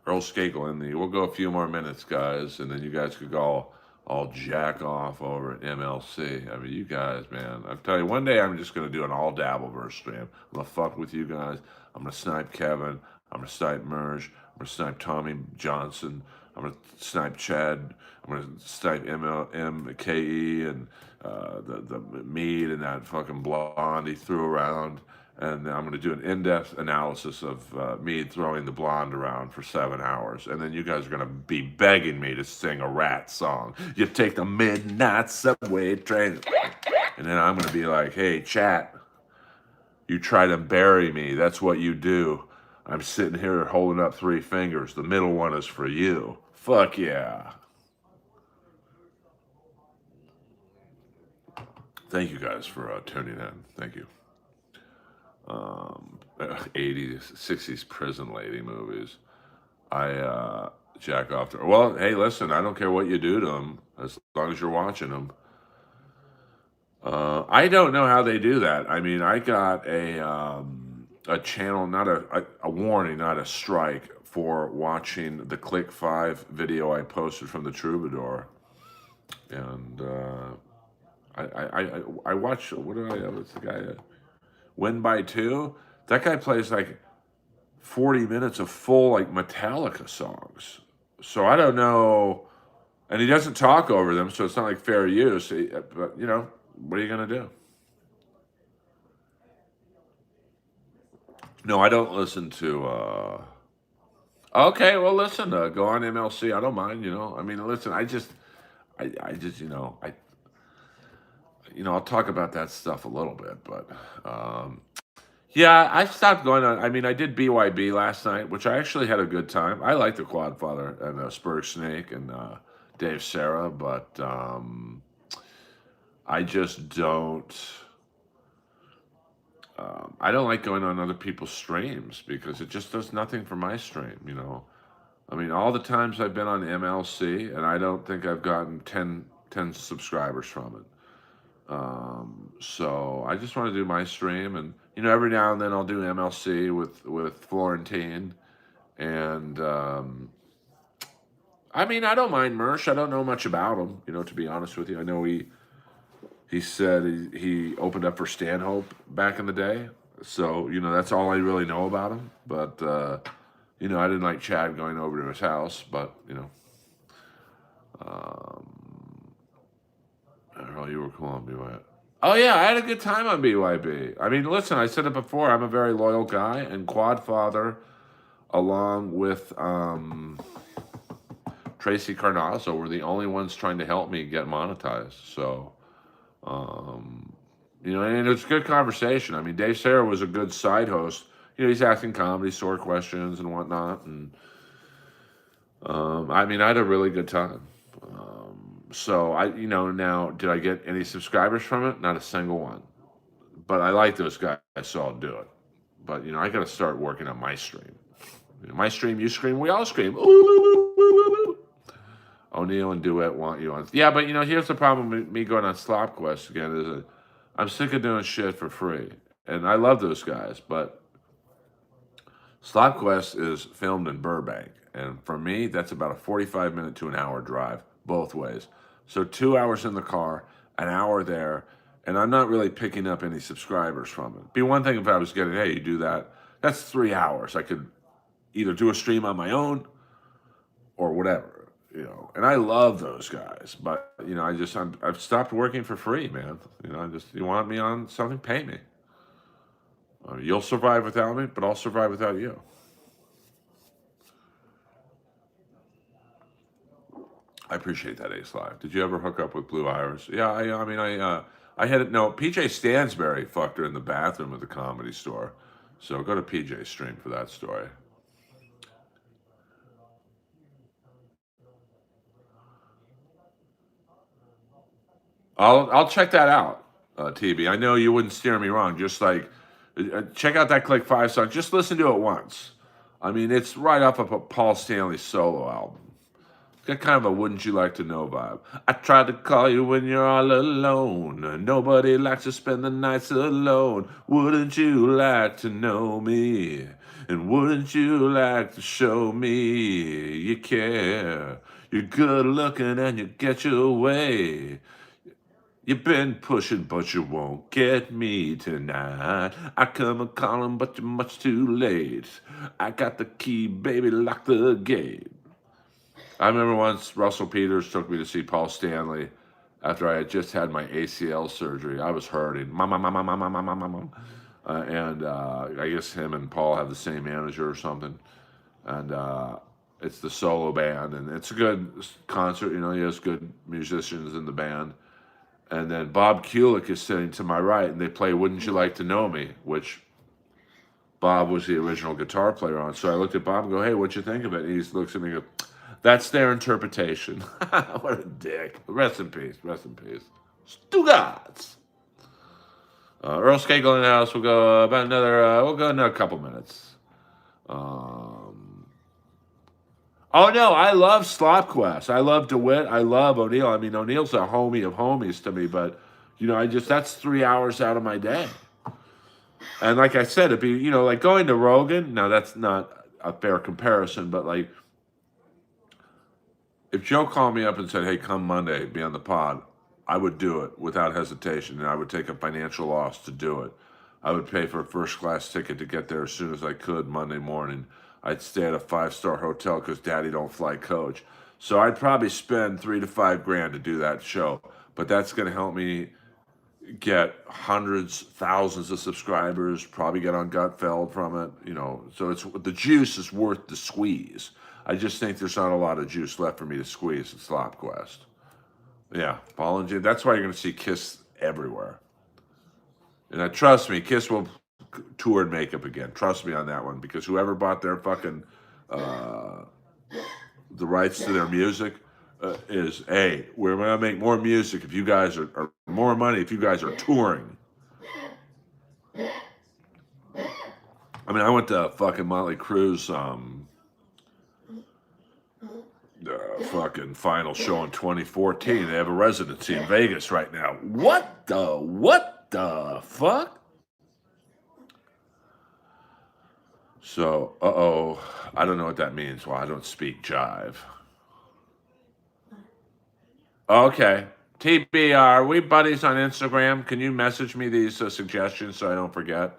Earl Skakel in the. We'll go a few more minutes, guys, and then you guys could go all jack off over at MLC. I mean, you guys, man. I tell you, one day I'm just gonna do an all Dabbleverse stream. I'm gonna fuck with you guys. I'm gonna snipe Kevin. I'm gonna snipe Merge. I'm gonna snipe Tommy Johnson. I'm gonna snipe Chad. I'm gonna snipe MKE and the mead and that fucking blonde he threw around. And I'm going to do an in-depth analysis of me throwing the blonde around for 7 hours. And then you guys are going to be begging me to sing a rat song. You take the midnight subway train. And then I'm going to be like, hey, chat, you try to bury me. That's what you do. I'm sitting here holding up 3 fingers. The middle one is for you. Fuck yeah. Thank you guys for tuning in. Thank you. 80s, 60s prison lady movies. I jack off to. Well, hey, listen, I don't care what you do to them as long as you're watching them. I don't know how they do that. I mean, I got a channel, not a warning, not a strike for watching the Click 5 video I posted from the Troubadour, and I watched. What did I have? It's the guy. Win by 2. That guy plays like 40 minutes of full like Metallica songs. So I don't know, and he doesn't talk over them, so it's not like fair use. But what are you gonna do? No, I don't listen to. Okay, well, listen. Go on MLC. I don't mind. I mean, listen. I just. I'll talk about that stuff a little bit, but yeah, I stopped going on. I mean, I did BYB last night, which I actually had a good time. I like the Quadfather and Spurg Snake and Dave Serra, but I just don't. I don't like going on other people's streams because it just does nothing for my stream. I mean, all the times I've been on MLC, and I don't think I've gotten 10 subscribers from it. So I just want to do my stream, and every now and then I'll do MLC with Florentine, and I mean, I don't mind Mersh. I don't know much about him, to be honest with you. I know he said he opened up for Stanhope back in the day, so that's all I really know about him. But I didn't like Chad going over to his house, but Earl, you were cool on BYB. Oh yeah, I had a good time on BYB. I mean, listen, I said it before. I'm a very loyal guy, and Quadfather, along with Tracy Carnazzo, were the only ones trying to help me get monetized. So, and it's a good conversation. I mean, Dave Serra was a good side host. He's asking Comedy Store questions and whatnot, and I mean, I had a really good time. So now, did I get any subscribers from it? Not a single one. But I like those guys, so I'll do it. But I got to start working on my stream. My stream, you scream, we all scream. Ooh, ooh, ooh, ooh, ooh. Oh O'Neill and Duet want you on. Yeah, but here's the problem with me going on Slop Quest again is that I'm sick of doing shit for free, and I love those guys, but Slop Quest is filmed in Burbank, and for me, that's about a 45-minute to an hour drive both ways. So 2 hours in the car, an hour there, and I'm not really picking up any subscribers from it. Be one thing if I was getting, hey, you do that. That's 3 hours. I could either do a stream on my own or whatever. And I love those guys, but I've stopped working for free, man. You want me on something, pay me. You'll survive without me, but I'll survive without you. I appreciate that, Ace Live. Did you ever hook up with Blue Iris? Yeah, I had it. No, PJ Stansberry fucked her in the bathroom at the Comedy Store. So go to PJ's stream for that story. I'll check that out, TB. I know you wouldn't steer me wrong. Just like check out that Click 5 song. Just listen to it once. I mean, it's right off of a Paul Stanley solo album. It's got kind of a "Wouldn't You Like to Know" vibe. I tried to call you when you're all alone. Nobody likes to spend the nights alone. Wouldn't you like to know me? And wouldn't you like to show me you care? You're good looking and you get your way. You've been pushing, but you won't get me tonight. I come a calling, but you're much too late. I got the key, baby, lock the gate. I remember once Russell Peters took me to see Paul Stanley after I had just had my ACL surgery. I was hurting. And I guess him and Paul have the same manager or something. And it's the solo band, and it's a good concert. He has good musicians in the band. And then Bob Kulick is sitting to my right, and they play "Wouldn't You Like to Know Me," which Bob was the original guitar player on. So I looked at Bob and go, "Hey, what'd you think of it?" And he looks at me and goes, "That's their interpretation." What a dick. Rest in peace. Rest in peace. Stugatz. Earl Skakel in the house. We'll go about another couple minutes. Oh no, I love Slop Quest. I love DeWitt. I love O'Neill. I mean, O'Neill's a homie of homies to me, but that's 3 hours out of my day. And like I said, it'd be like going to Rogan. Now that's not a fair comparison, but like if Joe called me up and said, "Hey, come Monday, be on the pod," I would do it without hesitation, and I would take a financial loss to do it. I would pay for a first-class ticket to get there as soon as I could Monday morning. I'd stay at a 5-star hotel because Daddy don't fly coach. So I'd probably spend $3 to $5 grand to do that show. But that's going to help me get hundreds, thousands of subscribers, probably get on Gutfeld from it, So the juice is worth the squeeze. I just think there's not a lot of juice left for me to squeeze at Slop Quest. Yeah, Paul and Jim. That's why you're going to see Kiss everywhere. And trust me, Kiss will tour in makeup again. Trust me on that one, because whoever bought their fucking the rights to their music is, hey, we're gonna make more music if you guys are more money if you guys are touring. I mean, I went to fucking Motley Crue's fucking final show in 2014. They have a residency in Vegas right now. What the fuck? So, I don't know what that means. Well, I don't speak jive. Okay. TB, are we buddies on Instagram? Can you message me these suggestions so I don't forget?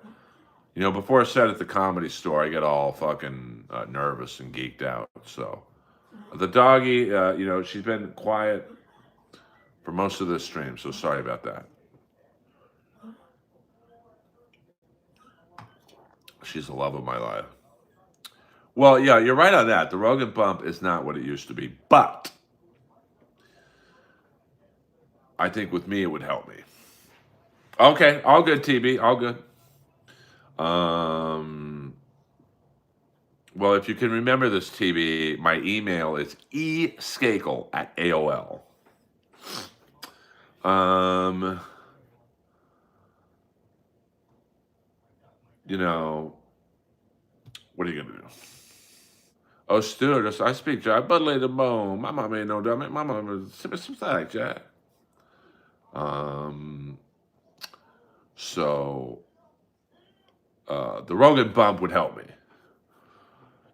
Before I said at the Comedy Store, I get all fucking nervous and geeked out. So, the doggy, she's been quiet for most of this stream, so sorry about that. She's the love of my life. Well, yeah, you're right on that. The Rogan bump is not what it used to be, but I think with me it would help me. Okay, all good, TB, all good. Well, if you can remember this, TB, my email is eskakel@AOL. What are you gonna do? Oh, stewardess, I speak Jack, but later bone. My mom ain't no dummy. My mom is something like Jack. Um, so the Rogan bump would help me.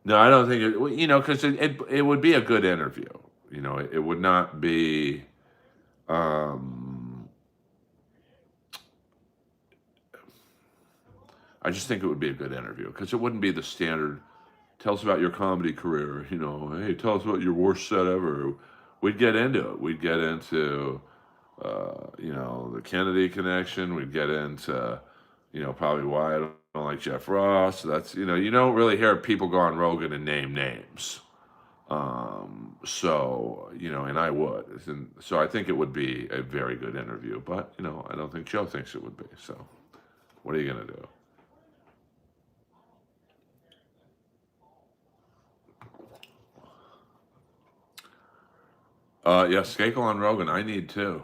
No, I don't think it. Because it would be a good interview. It would not be. Um, I just think it would be a good interview because it wouldn't be the standard. Tell us about your comedy career. Hey, tell us about your worst set ever. We'd get into it. We'd get into the Kennedy connection. We'd get into, probably why I don't like Jeff Ross. That's, you don't really hear people go on Rogan and name names. And I would. And so I think it would be a very good interview, but, I don't think Joe thinks it would be. So what are you going to do? Yeah, Skakel on Rogan. I need to.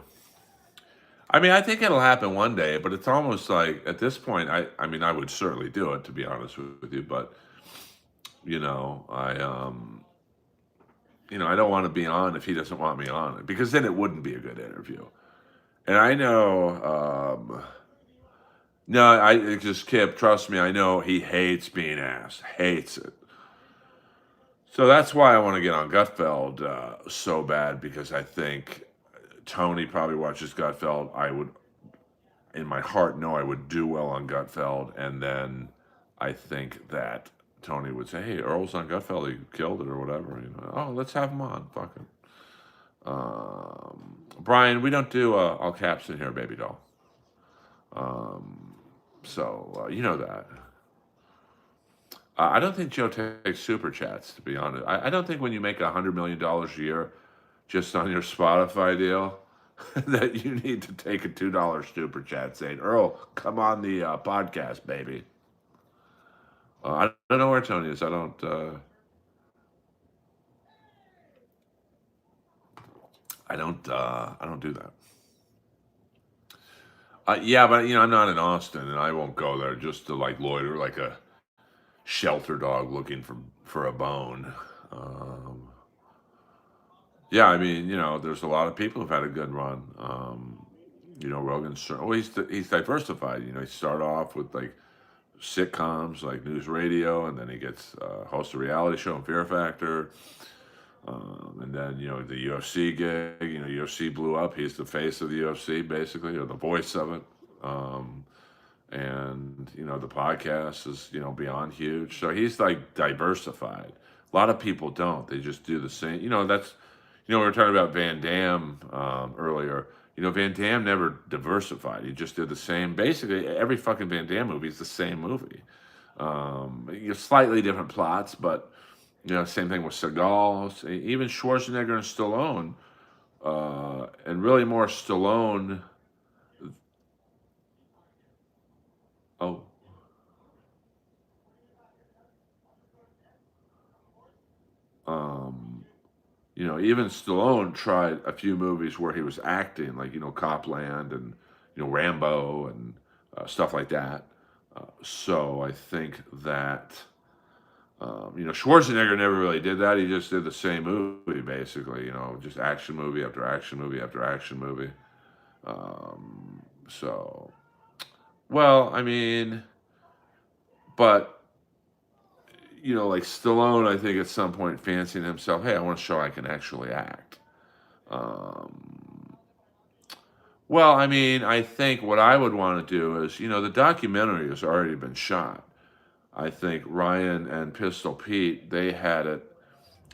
I mean, I think it'll happen one day, but it's almost like at this point, I mean, I would certainly do it to be honest with you, but I don't want to be on if he doesn't want me on it because then it wouldn't be a good interview. And I know, no, I just Kip, trust me, I know he hates being asked, hates it. So that's why I want to get on Gutfeld so bad because I think Tony probably watches Gutfeld. I would in my heart know I would do well on Gutfeld, and then I think that Tony would say, "Hey, Earl's on Gutfeld. He killed it or whatever." Oh, let's have him on. Fuck it. Brian, we don't do all caps in here, baby doll. You know that. I don't think Joe takes super chats, to be honest. I don't think when you make $100 million a year just on your Spotify deal, that you need to take a $2 super chat saying, Earl, come on the podcast, baby. I don't know where Tony is. I don't do that. Yeah, but I'm not in Austin, and I won't go there just to like loiter like a shelter dog looking for a bone. Yeah, I mean, there's a lot of people who've had a good run. Rogan's well, he's diversified. He started off with like sitcoms like news radio, and then he gets host a reality show on Fear Factor, and then the UFC gig. UFC blew up. He's the face of the UFC basically, or the voice of it. And the podcast is beyond huge. So he's like diversified. A lot of people don't. They just do the same. That's we were talking about Van Damme earlier. Van Damme never diversified. He just did the same. Basically, every fucking Van Damme movie is the same movie. Slightly different plots, but same thing with Seagal, even Schwarzenegger and Stallone, and really more Stallone. Oh, um, even Stallone tried a few movies where he was acting, like Copland and Rambo and stuff like that. So I think that Schwarzenegger never really did that. He just did the same movie basically. Just action movie after action movie after action movie. So, well, I mean, but like Stallone, I think at some point fancying himself, hey, I want to show I can actually act. Um, well, I mean, I think what I would want to do is, the documentary has already been shot. I think Ryan and Pistol Pete, they had it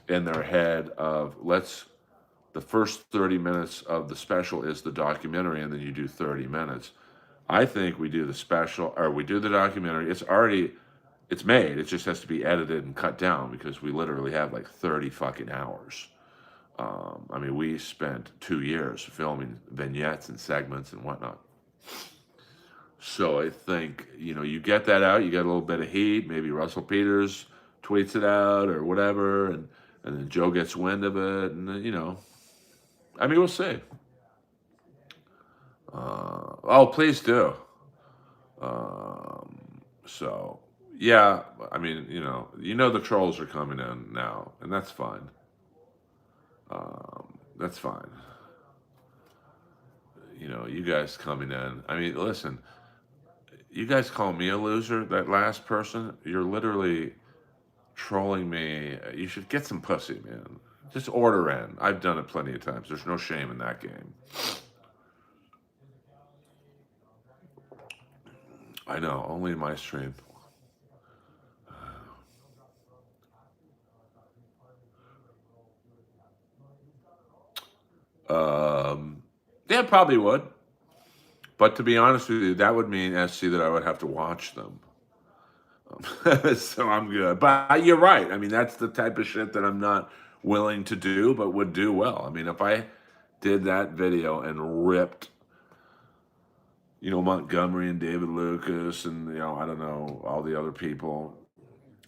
in their head of the first 30 minutes of the special is the documentary, and then you do 30 minutes. I think we do the special, or we do the documentary. It's made. It just has to be edited and cut down because we literally have like 30 fucking hours. I mean, we spent 2 years filming vignettes and segments and whatnot. So I think, you get that out, you get a little bit of heat, maybe Russell Peters tweets it out or whatever, and then Joe gets wind of it, and then, I mean, we'll see. Oh, please do. So, Yeah, I mean, the trolls are coming in now, and that's fine. That's fine. You guys coming in. I mean, listen, you guys call me a loser. That last person, you're literally trolling me. You should get some pussy, man. Just order in. I've done it plenty of times. There's no shame in that game. I know, only in my stream. Yeah, probably would. But to be honest with you, that would mean, SC, that I would have to watch them. So I'm good. But you're right. I mean, that's the type of shit that I'm not willing to do, but would do well. I mean, if I did that video and ripped, Montgomery and David Lucas and, I don't know, all the other people,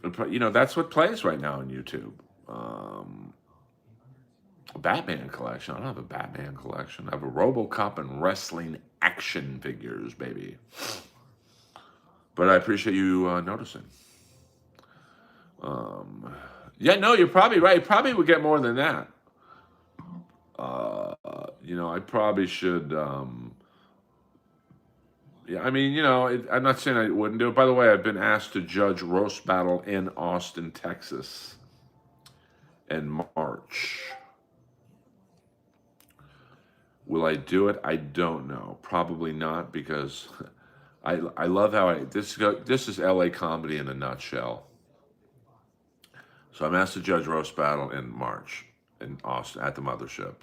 that's what plays right now on YouTube. Batman collection. I don't have a Batman collection. I have a RoboCop and wrestling action figures, baby. But I appreciate you noticing. Yeah, no, you're probably right. You probably would get more than that. I probably should. Yeah, I mean, I'm not saying I wouldn't do it. By the way, I've been asked to judge Roast Battle in Austin, Texas in March. Will I do it? I don't know. Probably not, because I love how this is LA comedy in a nutshell. So I'm asked to judge Roast Battle in March in Austin at the Mothership.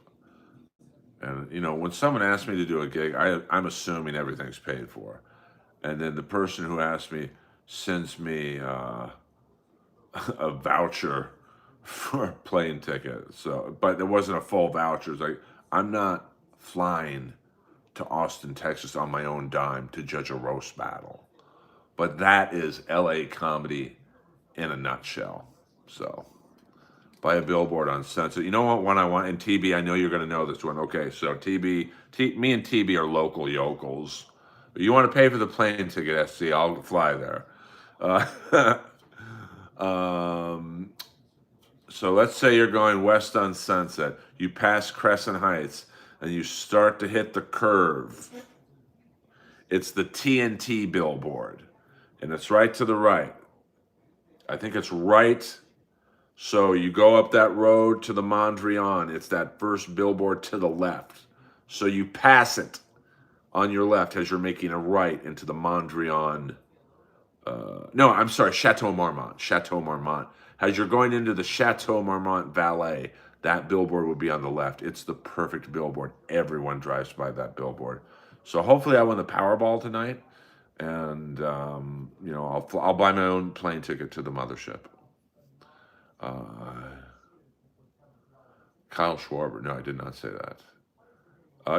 And when someone asks me to do a gig, I'm assuming everything's paid for. And then the person who asked me sends me a voucher for a plane ticket. So, but there wasn't a full voucher. It's like, I'm not flying to Austin, Texas on my own dime to judge a roast battle. But that is LA comedy in a nutshell. So, buy a billboard on Sunset. You know what one I want? And TB, I know you're going to know this one. Okay, so me and TB are local yokels. You want to pay for the plane ticket, SC? I'll fly there. Uh, so let's say you're going west on Sunset. You pass Crescent Heights and you start to hit the curve. It's the TNT billboard, and it's right to the right. I think it's right. So you go up that road to the Mondrian. It's that first billboard to the left. So you pass it on your left as you're making a right into the Mondrian. No, I'm sorry, Chateau Marmont. Chateau Marmont. As you're going into the Chateau Marmont Valet, that billboard would be on the left. It's the perfect billboard. Everyone drives by that billboard. So hopefully I win the Powerball tonight, and I'll buy my own plane ticket to the Mothership. Kyle Schwarber. No, I did not say that.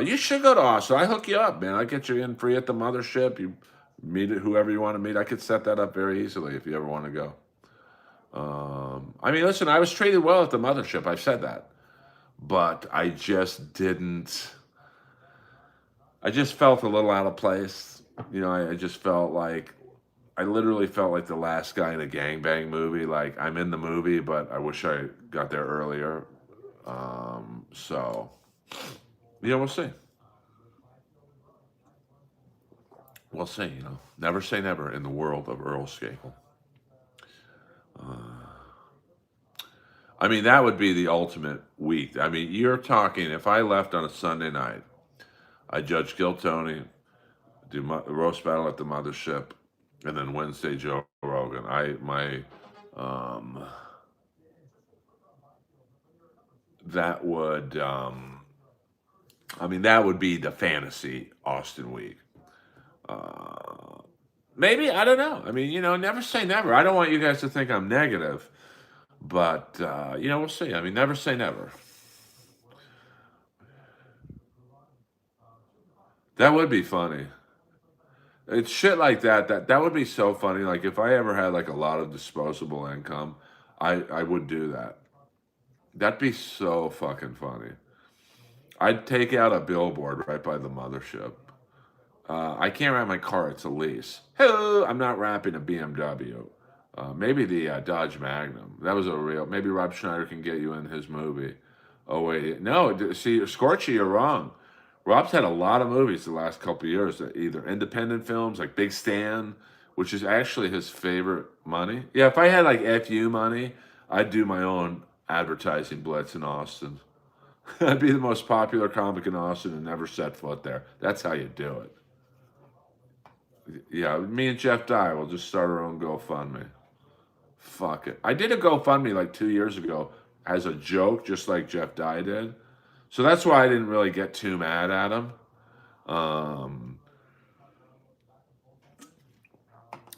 You should go to Austin. I hook you up, man. I get you in free at the Mothership. You meet whoever you want to meet. I could set that up very easily if you ever want to go. I mean, listen, I was treated well at the Mothership. I've said that. But I just didn't. I just felt a little out of place. I just felt like. I literally felt like the last guy in a gangbang movie. Like, I'm in the movie, but I wish I got there earlier. So, we'll see. We'll see, Never say never in the world of Earl Skakel. I mean, that would be the ultimate week. I mean, you're talking, if I left on a Sunday night, I judge Gil Tony, do roast battle at the Mothership, and then Wednesday Joe Rogan. That would, that would be the fantasy Austin week. Maybe, I don't know. I mean, never say never. I don't want you guys to think I'm negative, but we'll see. I mean, never say never. That would be funny. It's shit like that would be so funny. Like, if I ever had like a lot of disposable income, I would do that. That'd be so fucking funny. I'd take out a billboard right by the Mothership. I can't wrap my car; it's a lease. Hello, I'm not wrapping a BMW. Maybe the Dodge Magnum. That was a real. Maybe Rob Schneider can get you in his movie. Oh wait, no. See, Scorchy, you're wrong. Rob's had a lot of movies the last couple of years. Either independent films like Big Stan, which is actually his favorite money. Yeah, if I had like FU money, I'd do my own advertising blitz in Austin. I'd be the most popular comic in Austin and never set foot there. That's how you do it. Yeah, me and Jeff Dye will just start our own GoFundMe. Fuck it. I did a GoFundMe like 2 years ago as a joke, just like Jeff Dye did. So that's why I didn't really get too mad at him. Um,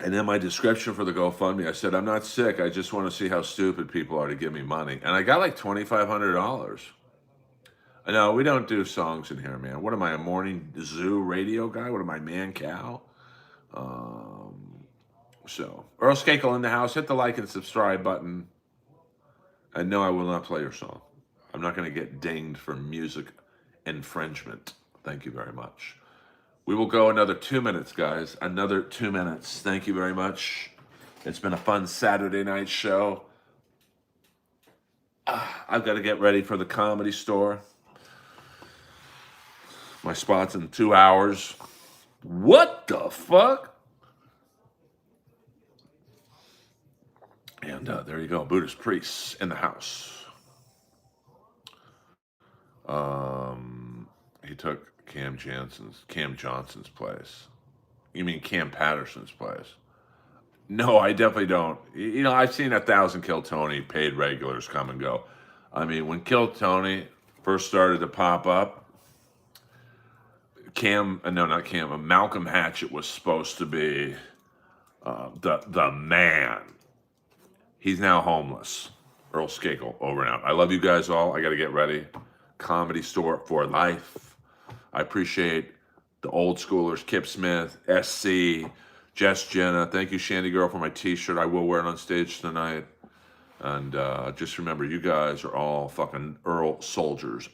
and then my description for the GoFundMe, I said, I'm not sick. I just want to see how stupid people are to give me money. And I got like $2,500. I know we don't do songs in here, man. What am I, a morning zoo radio guy? What am I, man cow? So, Earl Skakel in the house. Hit the like and subscribe button. And no, I will not play your song. I'm not going to get dinged for music infringement. Thank you very much. We will go another 2 minutes, guys. Another 2 minutes. Thank you very much. It's been a fun Saturday night show. I've got to get ready for the Comedy Store. My spot's in 2 hours. What the fuck? And there you go, Buddhist priests in the house. He took Cam Johnson's place. You mean Cam Patterson's place? No, I definitely don't. You know, I've seen 1,000 Kill Tony paid regulars come and go. I mean, when Kill Tony first started to pop up, Malcolm Hatchett was supposed to be the man. He's now homeless. Earl Skakel, over and out. I love you guys all. I got to get ready. Comedy Store for life. I appreciate the old schoolers, Kip Smith, SC, Jess Jenna. Thank you, Shandy Girl, for my t-shirt. I will wear it on stage tonight. And just remember, you guys are all fucking Earl soldiers.